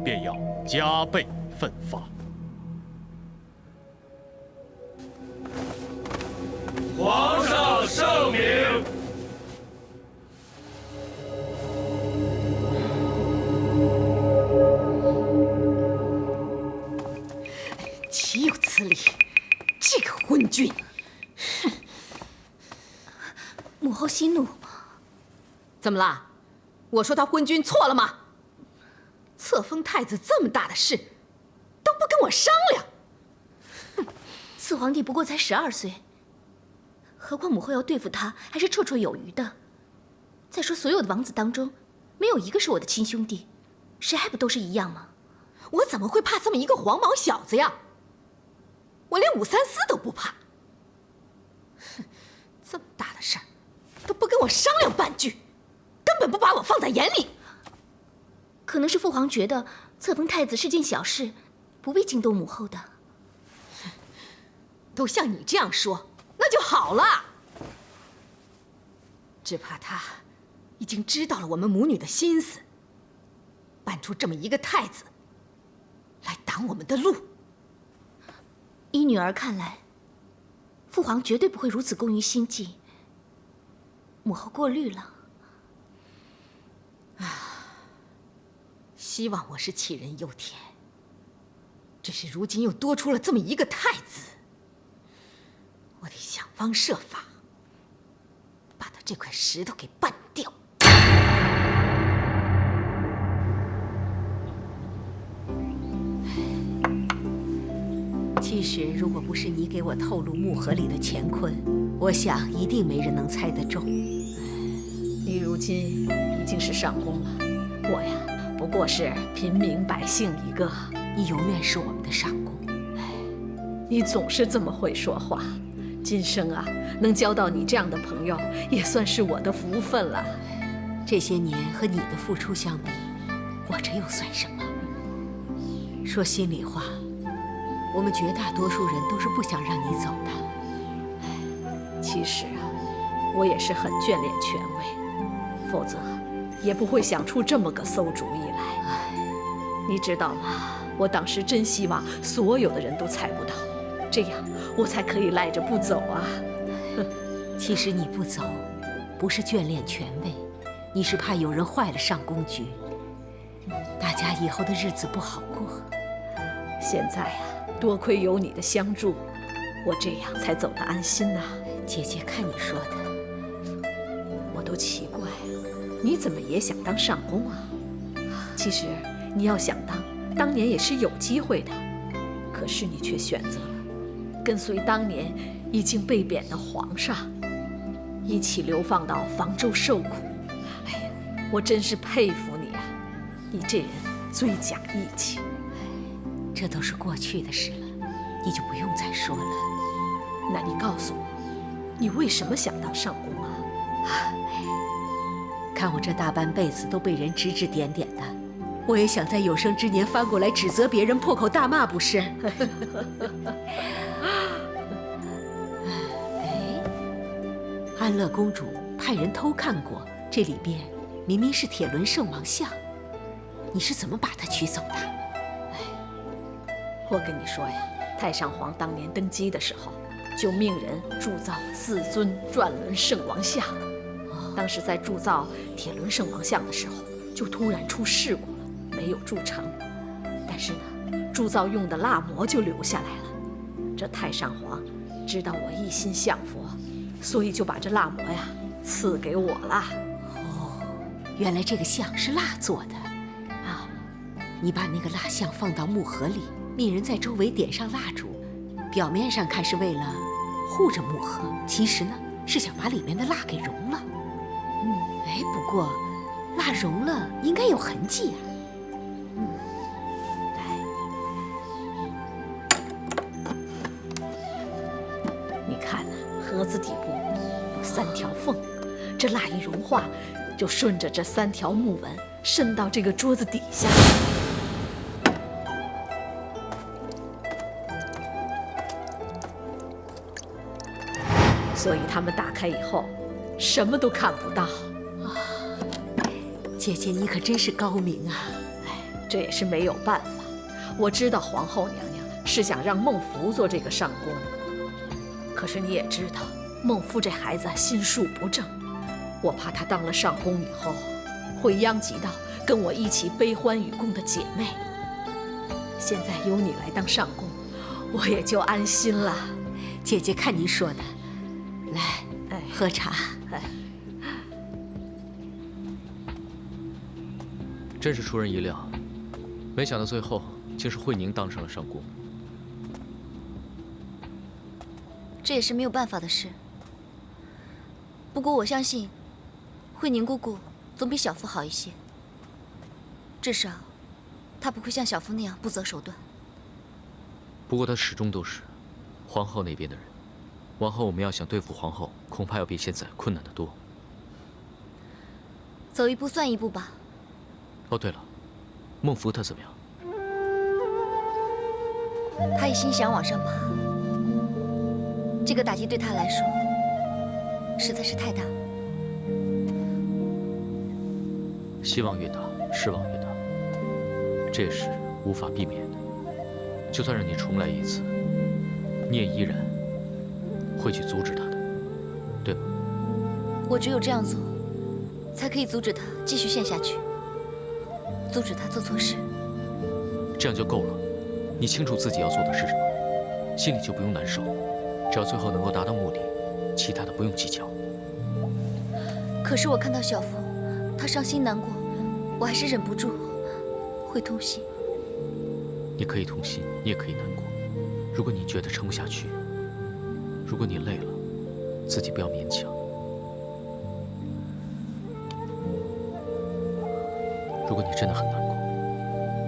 便要加倍奋发。皇上圣明。岂有此理！这个昏君！哼！母后息怒。怎么了？我说他昏君错了吗？册封太子这么大的事，都不跟我商量。哼！四皇帝不过才12岁，何况母后要对付他还是绰绰有余的。再说，所有的王子当中，没有一个是我的亲兄弟，谁还不都是一样吗？我怎么会怕这么一个黄毛小子呀？我连武三思都不怕。哼，这么大的事儿，都不跟我商量半句，根本不把我放在眼里。可能是父皇觉得册封太子是件小事，不必惊动母后的。都像你这样说，那就好了。只怕他已经知道了我们母女的心思，搬出这么一个太子来挡我们的路。依女儿看来，父皇绝对不会如此攻于心计。母后过虑了。希望我是杞人忧天，只是如今又多出了这么一个太子，我得想方设法把他这块石头给搬掉。其实，如果不是你给我透露木盒里的乾坤，我想一定没人能猜得中。你如今已经是上宫了，我呀，不过是平民百姓一个。你永远是我们的上宫。你总是这么会说话，今生啊，能交到你这样的朋友，也算是我的福分了。这些年和你的付出相比，我这又算什么？说心里话，我们绝大多数人都是不想让你走的。其实啊，我也是很眷恋权位，否则也不会想出这么个馊主意来。你知道吗？我当时真希望所有的人都猜不到，这样我才可以赖着不走啊。其实你不走，不是眷恋权位，你是怕有人坏了上宫局，大家以后的日子不好过。现在呀，多亏有你的相助，我这样才走得安心呐。姐姐看你说的，我都奇怪了，你怎么也想当上宫啊？其实你要想当年也是有机会的，可是你却选择了跟随当年已经被贬的皇上，一起流放到房州受苦。哎呀，我真是佩服你啊！你这人最讲义气。这都是过去的事了，你就不用再说了。那你告诉我，你为什么想当上宫啊？看我这大半辈子都被人指指点点的，我也想在有生之年翻过来指责别人，破口大骂，不是？安乐公主派人偷看过，这里边明明是铁轮圣王像，你是怎么把它取走的？我跟你说呀，太上皇当年登基的时候，就命人铸造4尊转轮圣王像。当时在铸造铁轮圣王像的时候，就突然出事故了，没有铸成。但是呢，铸造用的蜡膜就留下来了。这太上皇知道我一心向佛，所以就把这蜡膜呀赐给我了。哦，原来这个像是蜡做的啊！你把那个蜡像放到木盒里，命人在周围点上蜡烛，表面上看是为了护着木盒，其实呢是想把里面的蜡给融了。哎，不过蜡融了应该有痕迹啊。你看盒子底部有3条缝，这蜡一融化，就顺着这3条木纹渗到这个桌子底下。所以他们打开以后，什么都看不到。姐姐，你可真是高明啊！这也是没有办法。我知道皇后娘娘是想让孟福做这个上宫，可是你也知道，孟夫这孩子心术不正，我怕她当了上宫以后，会殃及到跟我一起悲欢与共的姐妹。现在由你来当上宫，我也就安心了。姐姐看您说的，来，喝茶。真是出人意料，没想到最后竟是慧宁当上了上宫。这也是没有办法的事。不过我相信，慧宁姑姑总比小福好一些。至少，他不会像小夫那样不择手段。不过他始终都是皇后那边的人，往后我们要想对付皇后，恐怕要比现在困难得多。走一步算一步吧。哦，对了，孟福特怎么样？他一心想往上爬，这个打击对他来说实在是太大了。希望越大，失望越大，这也是无法避免的。就算让你重来一次，你也依然会去阻止他的，对吧？我只有这样做，才可以阻止他继续陷下去，阻止他做错事。这样就够了。你清楚自己要做的是什么，心里就不用难受。只要最后能够达到目的，其他的不用计较。可是我看到小福，他伤心难过，我还是忍不住会痛心。你可以痛心，你也可以难过。如果你觉得撑不下去，如果你累了，自己不要勉强。如果你真的很难过，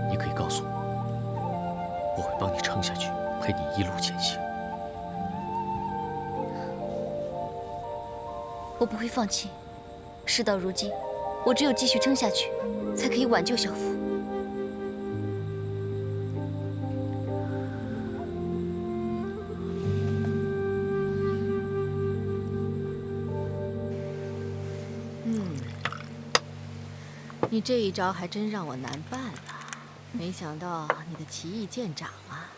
你可以告诉我，我会帮你撑下去，陪你一路前行。我不会放弃。事到如今，我只有继续撑下去，才可以挽救小福。你这一招还真让我难办了，没想到你的棋艺见长啊！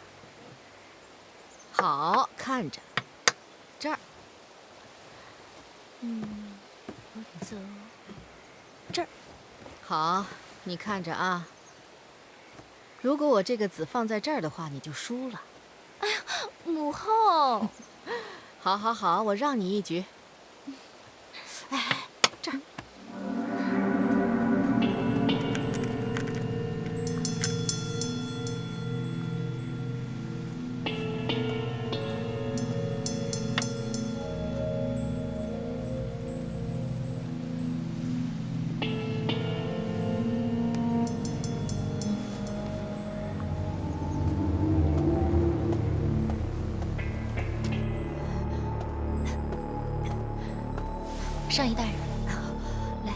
好，看着，这儿，走，这儿，好，你看着啊。如果我这个子放在这儿的话，你就输了。哎呀，母后！好，好，好，我让你一局。哎，这儿。上仪大人，来。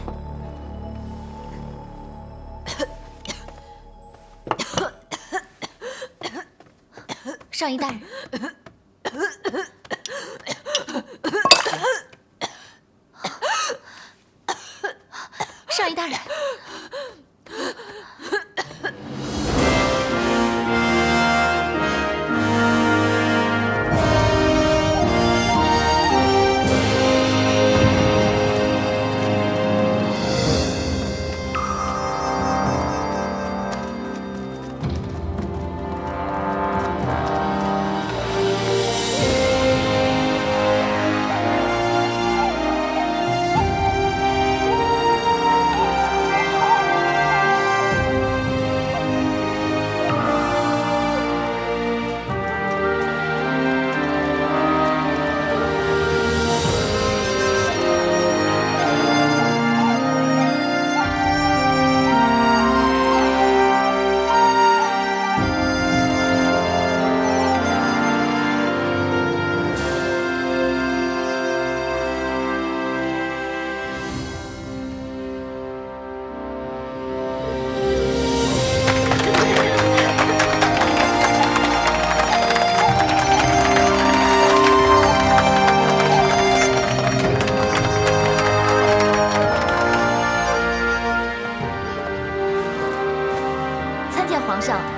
上仪大人，上仪大人。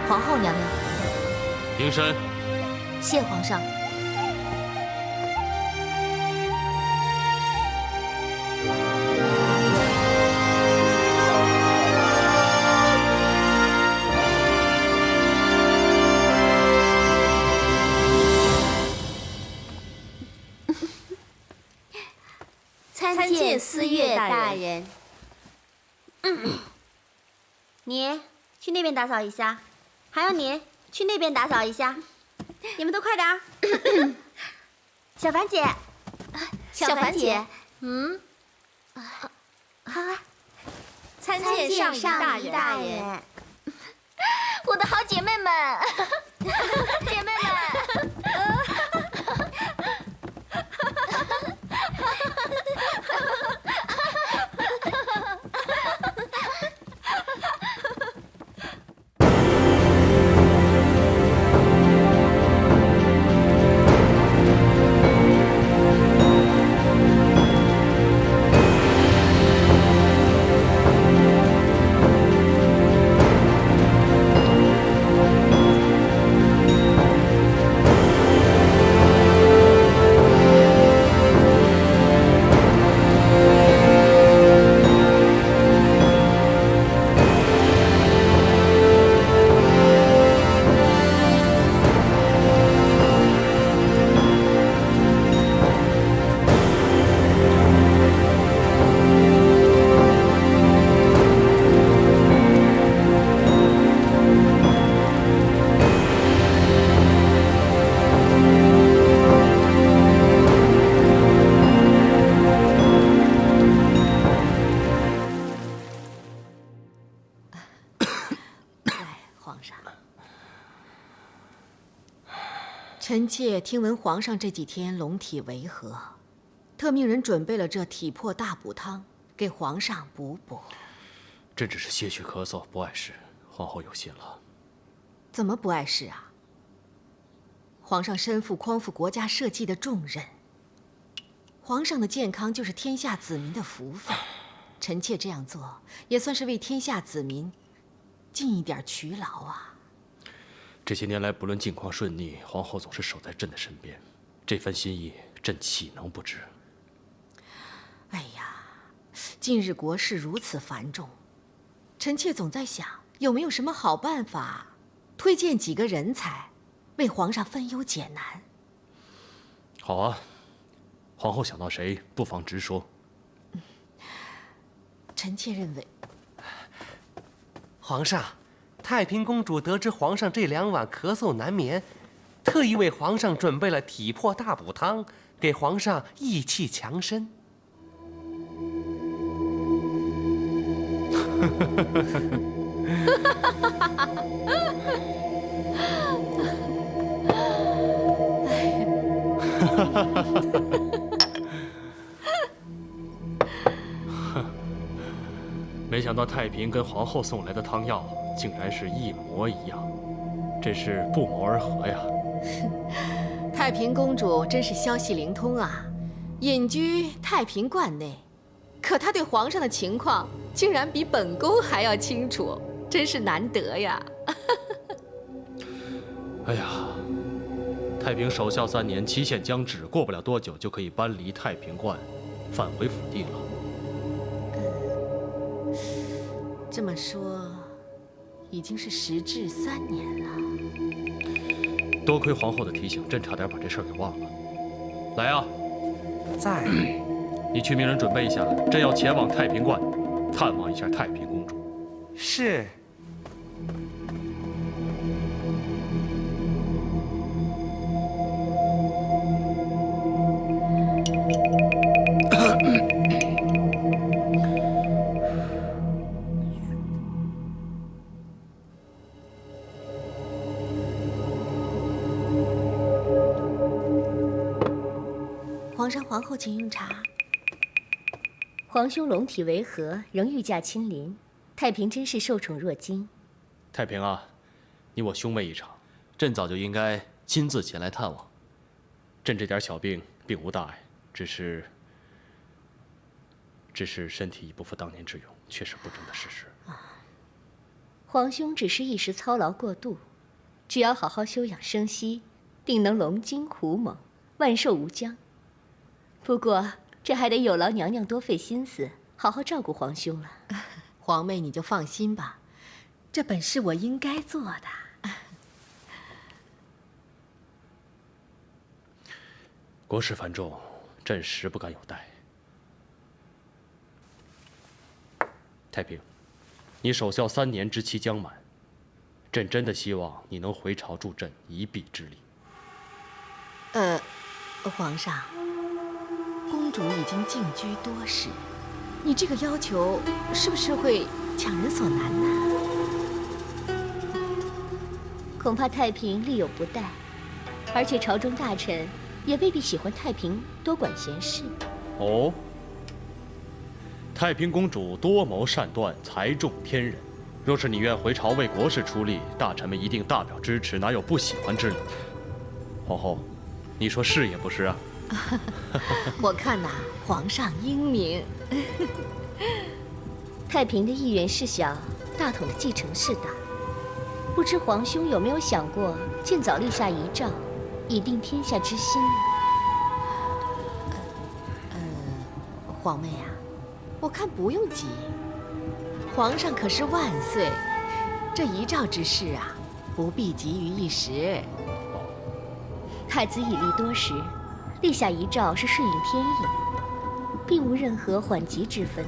皇后娘娘，平身。谢皇上。参见思悦大人。你去那边打扫一下，还有你去那边打扫一下，你们都快点儿。小凡姐，小凡姐，好啊，参见上仪大人。我的好姐妹们，姐妹们。臣妾听闻皇上这几天龙体违和，特命人准备了这体魄大补汤，给皇上补补。朕只是些许咳嗽，不碍事，皇后有心了。怎么不碍事啊？皇上身负匡扶国家社稷的重任，皇上的健康就是天下子民的福分。臣妾这样做，也算是为天下子民尽一点劬劳啊。这些年来，不论境况顺逆，皇后总是守在朕的身边，这份心意，朕岂能不知？哎呀，近日国事如此繁重，臣妾总在想，有没有什么好办法，推荐几个人才，为皇上分忧解难。好啊，皇后想到谁，不妨直说。臣妾认为，皇上。太平公主得知皇上这2晚咳嗽难眠，特意为皇上准备了体魄大补汤，给皇上益气强身。没想到太平跟皇后送来的汤药竟然是一模一样，真是不谋而合呀！太平公主真是消息灵通啊，隐居太平观内，可她对皇上的情况竟然比本宫还要清楚，真是难得呀！哎呀，太平守孝3年，期限将至，过不了多久就可以搬离太平观，返回府地了。这么说，已经是时至3年了。多亏皇后的提醒，朕差点把这事儿给忘了。来啊，在。你去命人准备一下，朕要前往太平观，探望一下太平公主。是。皇上、皇后，请用茶。皇兄龙体为和，仍御驾亲临，太平真是受宠若惊。太平啊，你我兄妹一场，朕早就应该亲自前来探望。朕这点小病并无大碍，只是身体已不复当年之勇，却是不争的事实。皇兄只是一时操劳过度，只要好好休养生息，定能龙精虎猛，万寿无疆。不过这还得有劳娘娘多费心思，好好照顾皇兄了。皇妹你就放心吧，这本是我应该做的。国事繁重，朕实不敢有怠。太平，你守孝3年之期将满，朕真的希望你能回朝助朕一臂之力。皇上，公主已经静居多时，你这个要求是不是会强人所难呢？恐怕太平力有不逮，而且朝中大臣也未必喜欢太平多管闲事。哦，太平公主多谋善断，才中天人。若是你愿回朝为国事出力，大臣们一定大表支持，哪有不喜欢之理？皇后，你说是也不是啊？我看呐，皇上英明。太平的意愿是小，大统的继承是大。不知皇兄有没有想过，尽早立下遗诏，以定天下之心呢？皇妹啊，我看不用急。皇上可是万岁，这遗诏之事啊，不必急于一时。太子已立多时，立下遗诏是顺应天意，并无任何缓急之分。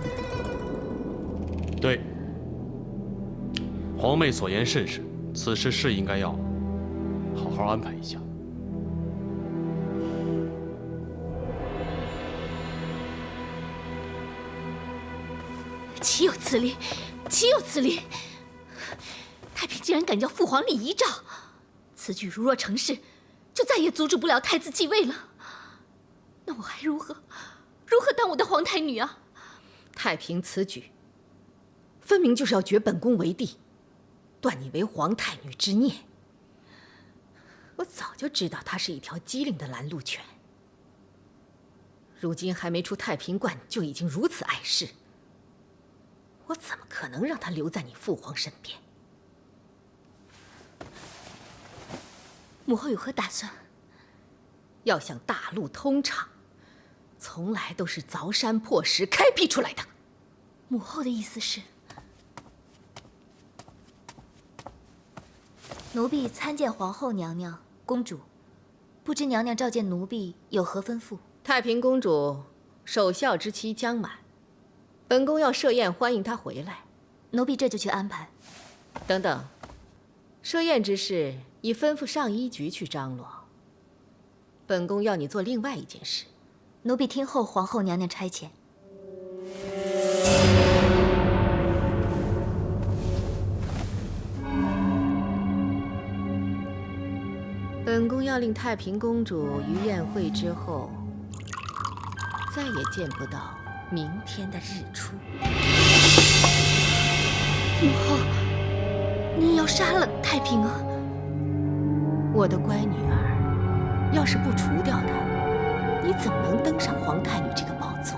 对，皇妹所言甚是，此事是应该要好好安排一下。岂有此理！岂有此理！太平竟然敢叫父皇立遗诏，此举如若成事，就再也阻止不了太子继位了。那我还如何当我的皇太女啊？太平此举，分明就是要绝本宫为帝，断你为皇太女之念。我早就知道她是一条机灵的拦路犬，如今还没出太平观，就已经如此碍事。我怎么可能让她留在你父皇身边？母后有何打算？要想大路通畅，从来都是凿山破石开辟出来的。母后的意思是？奴婢参见皇后娘娘、公主，不知娘娘召见奴婢有何吩咐？太平公主守孝之期将满，本宫要设宴欢迎她回来。奴婢这就去安排。等等，设宴之事已吩咐上衣局去张罗。本宫要你做另外一件事。奴婢听候皇后娘娘差遣。本宫要令太平公主于宴会之后，再也见不到明天的日出。母后，您要杀了太平啊！我的乖女儿，要是不除掉她，你怎么能登上皇太女这个宝座？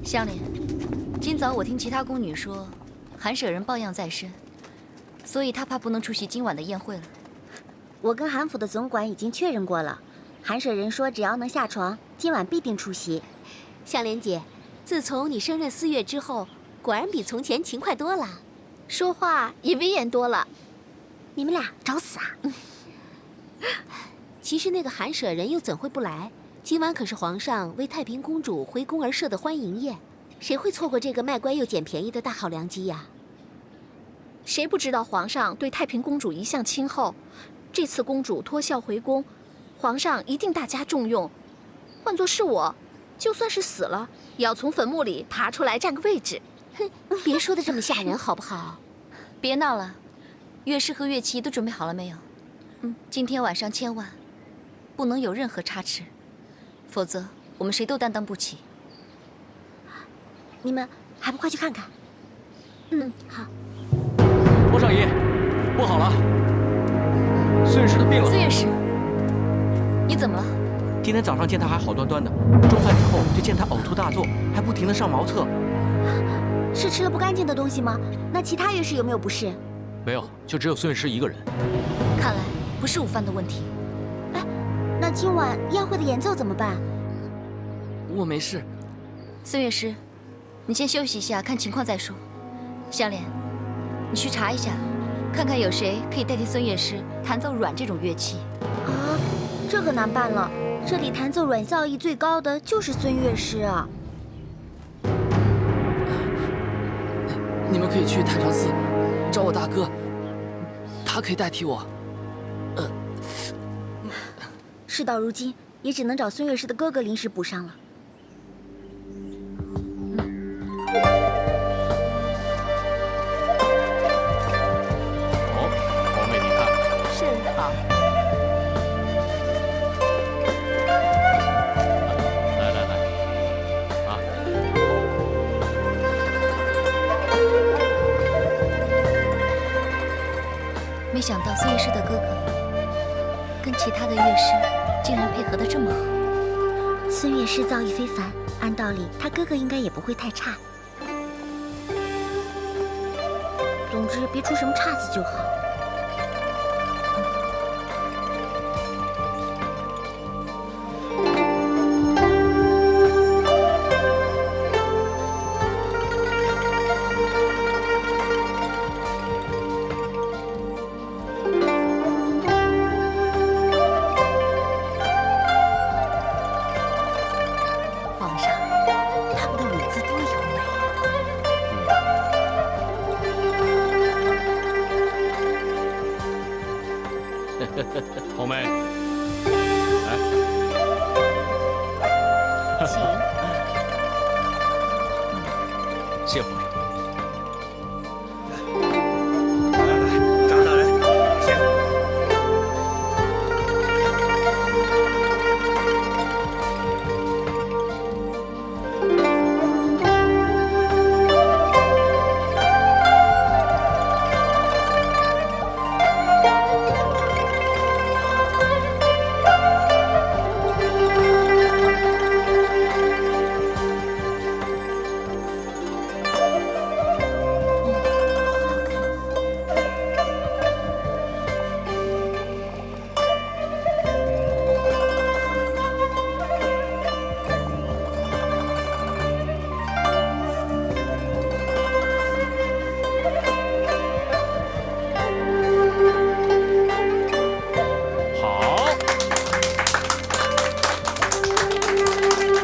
香莲，今早我听其他宫女说，韩舍人抱恙在身，所以她怕不能出席今晚的宴会了。我跟韩府的总管已经确认过了，韩舍人说只要能下床，今晚必定出席。香莲姐，自从你升任4月之后，果然比从前勤快多了，说话也威严多了。你们俩找死啊！其实那个韩舍人又怎会不来？今晚可是皇上为太平公主回宫而设的欢迎宴，谁会错过这个卖乖又捡便宜的大好良机呀？谁不知道皇上对太平公主一向亲厚，这次公主脱孝回宫，皇上一定大加重用。换作是我，就算是死了，也要从坟墓里爬出来占个位置。哼，别说的这么吓人好不好？别闹了，乐师和乐器都准备好了没有？今天晚上千万不能有任何差池。否则，我们谁都担当不起。你们还不快去看看？好。皇上爷，不好了，孙乐师他病了。孙乐师，你怎么了？今天早上见他还好端端的，中饭之后就见他呕吐大作，还不停地上茅厕。是吃了不干净的东西吗？那其他乐师有没有不适？没有，就只有孙乐师一个人。看来不是午饭的问题。那今晚宴会的演奏怎么办？我没事。孙乐师，你先休息一下，看情况再说。香莲，你去查一下，看看有谁可以代替孙乐师弹奏阮这种乐器。啊，这可难办了。这里弹奏阮效益最高的就是孙乐师啊。你们可以去太上寺找我大哥，他可以代替我。事到如今，也只能找孙乐师的哥哥临时补上了。皇妹，你看，甚好。来，啊！没想到孙乐师的哥哥跟其他的乐师竟然配合得这么好。孙乐师造诣非凡，按道理他哥哥应该也不会太差。总之，别出什么岔子就好。皇上，他们的舞姿多优美皇妹，来，请。谢皇上。张大人，请。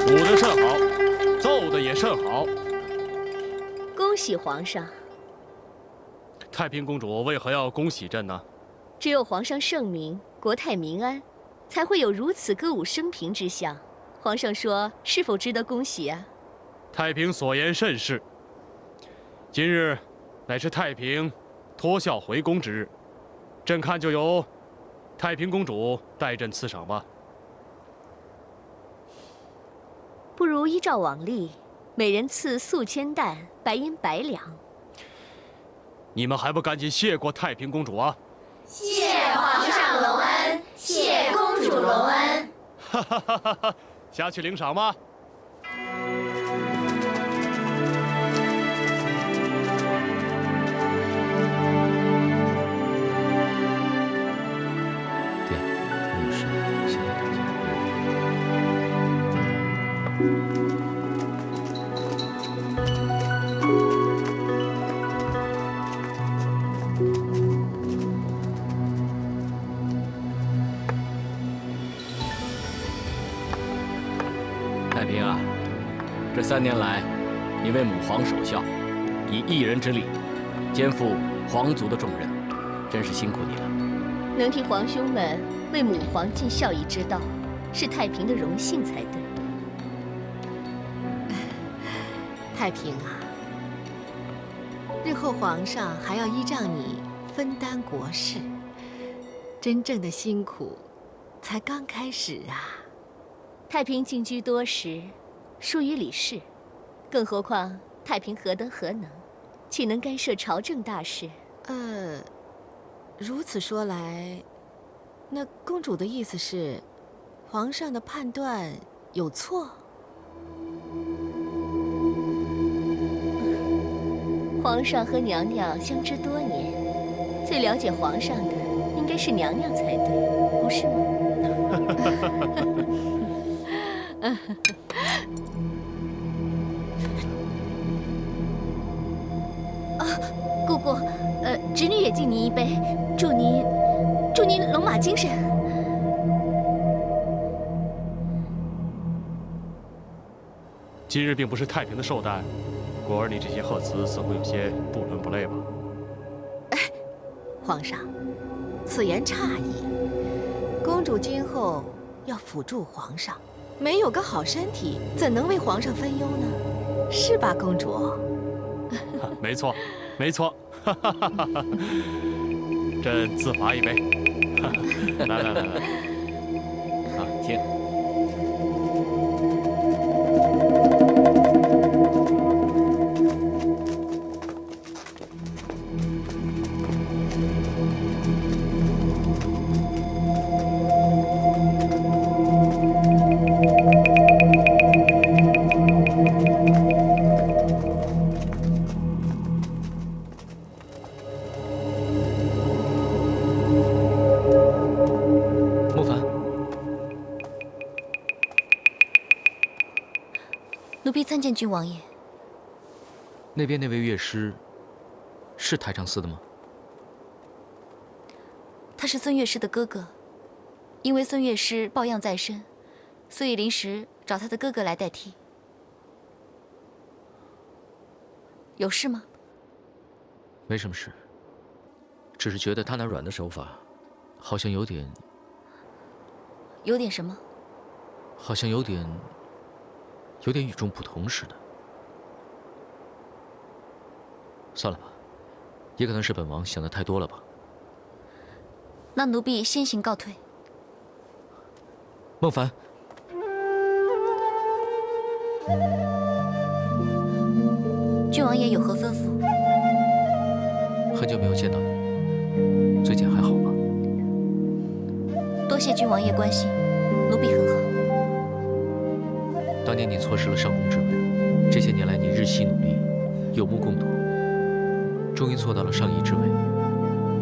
舞得甚好，奏得也甚好。恭喜皇上！太平公主为何要恭喜朕呢？只有皇上圣明，国泰民安，才会有如此歌舞升平之象。皇上说，是否值得恭喜啊？太平所言甚是。今日乃是太平脱孝回宫之日，朕看就由太平公主代朕赐赏吧。不如依照往例，每人赐素铅弹，白银100两。你们还不赶紧谢过太平公主啊！谢皇上隆恩，谢公主隆恩。哈哈哈哈哈！下去领赏吧。殿，有事，现在召见。太平啊，这3年来，你为母皇守孝，以一人之力，肩负皇族的重任，真是辛苦你了。能替皇兄们为母皇尽孝义之道，是太平的荣幸才对。太平啊，日后皇上还要依仗你分担国事，真正的辛苦才刚开始啊。太平进居多时，疏于理事，更何况太平何德何能，岂能干涉朝政大事？如此说来，那公主的意思是，皇上的判断有错？皇上和娘娘相知多年，最了解皇上的应该是娘娘才对，不是吗？姑姑，侄女也敬您一杯，祝您龙马精神。今日并不是太平的寿诞，果儿你这些贺词似乎有些不伦不类吧？皇上，此言差矣。公主今后要辅助皇上，没有个好身体，怎能为皇上分忧呢？是吧，公主？没错，没错。朕自罚一杯。来，啊，听。奴婢参见郡王爷。那边那位乐师，是太上寺的吗？他是孙乐师的哥哥，因为孙乐师抱恙在身，所以临时找他的哥哥来代替。有事吗？没什么事，只是觉得他那软的手法，好像有点……有点什么？好像有点与众不同似的。算了吧，也可能是本王想的太多了吧。那奴婢先行告退。孟凡，郡王爷有何吩咐？很久没有见到你，最近还好吧？多谢郡王爷关心，奴婢很好。当年你错失了上宫之位，这些年来你日夕努力，有目共睹，终于做到了上懿之位。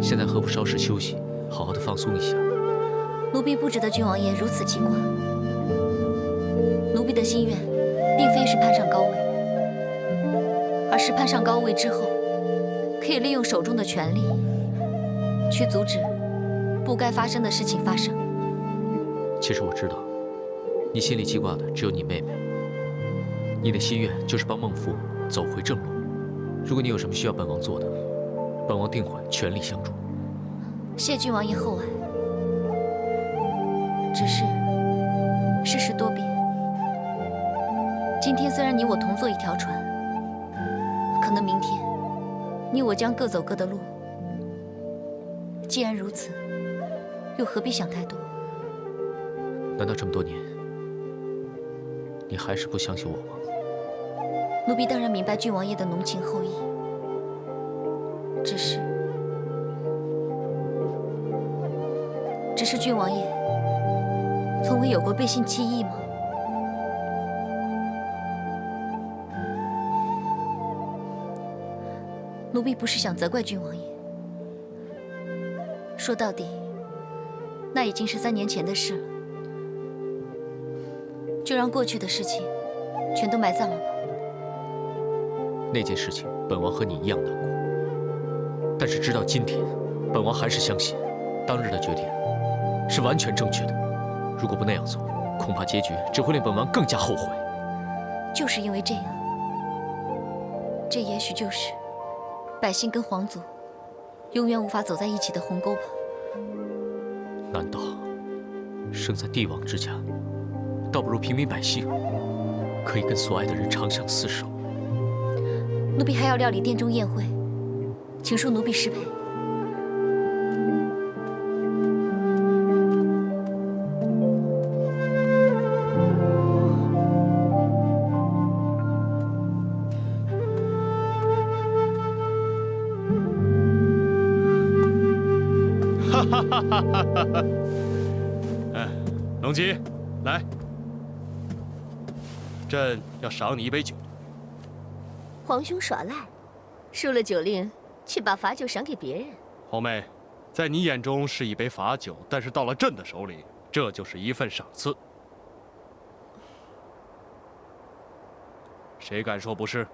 现在何不稍事休息，好好的放松一下？奴婢不值得郡王爷如此记挂。奴婢的心愿，并非是攀上高位，而是攀上高位之后，可以利用手中的权力，去阻止不该发生的事情发生。其实我知道，你心里记挂的只有你妹妹。你的心愿就是帮孟父走回正路。如果你有什么需要本王做的，本王定会全力相助。谢郡王爷厚爱。只是世事多变，今天虽然你我同坐一条船，可能明天你我将各走各的路。既然如此，又何必想太多？难道这么多年，你还是不相信我吗？奴婢当然明白郡王爷的浓情厚谊，只是郡王爷从未有过背信弃义吗？奴婢不是想责怪郡王爷，说到底，那已经是3年前的事了，就让过去的事情全都埋葬了吧。那件事情，本王和你一样难过，但是直到今天，本王还是相信，当日的决定是完全正确的。如果不那样做，恐怕结局只会令本王更加后悔。就是因为这样，这也许就是百姓跟皇族永远无法走在一起的鸿沟吧。难道生在帝王之家，倒不如平民百姓，可以跟所爱的人长相厮守？奴婢还要料理殿中宴会，请恕奴婢失陪。龙吉，来，朕要赏你一杯酒。皇兄耍赖，输了酒令，却把罚酒赏给别人。红妹，在你眼中是一杯罚酒，但是到了朕的手里，这就是一份赏赐。谁敢说不是？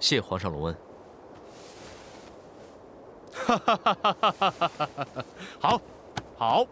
谢皇上隆恩。好，好。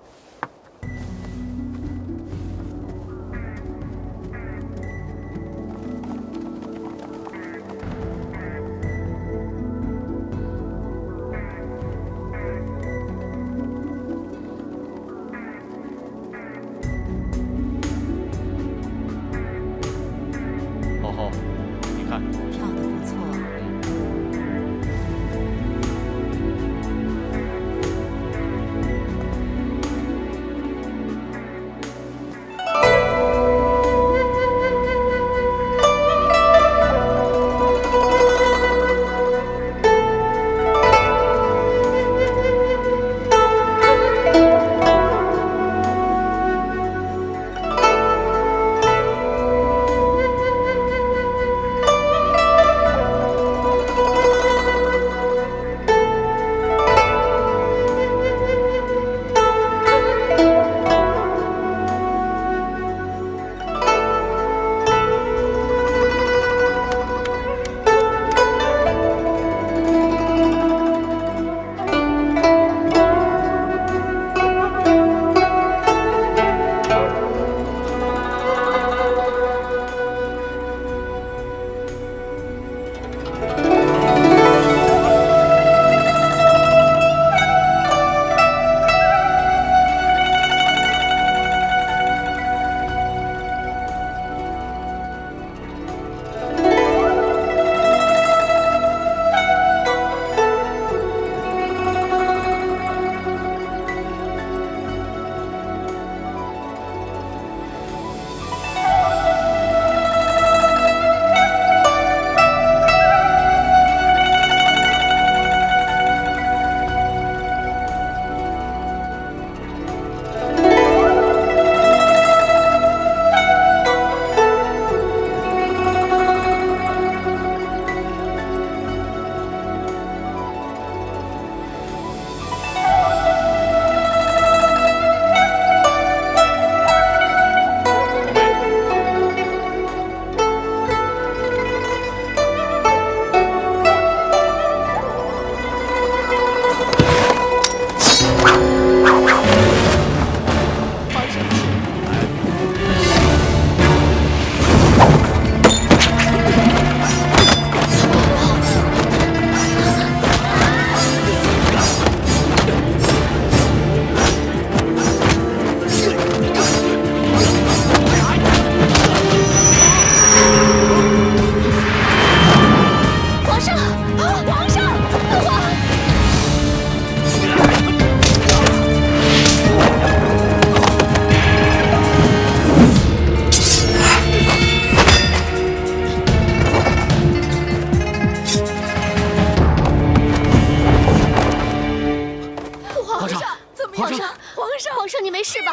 没事吧？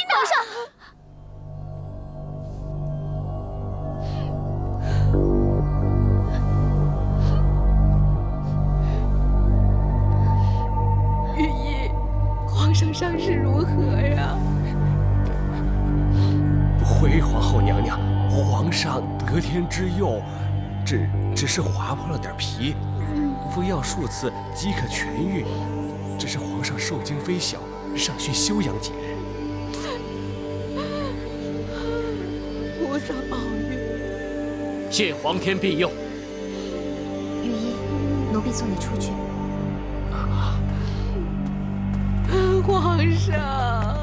皇上。御医，皇上伤势如何呀？回皇后娘娘，皇上得天之佑，只是划破了点皮，服药数次即可痊愈。只是皇上受惊非小，尚需休养几日。菩萨保佑。谢皇天庇佑。御医，奴婢送你出去。皇上。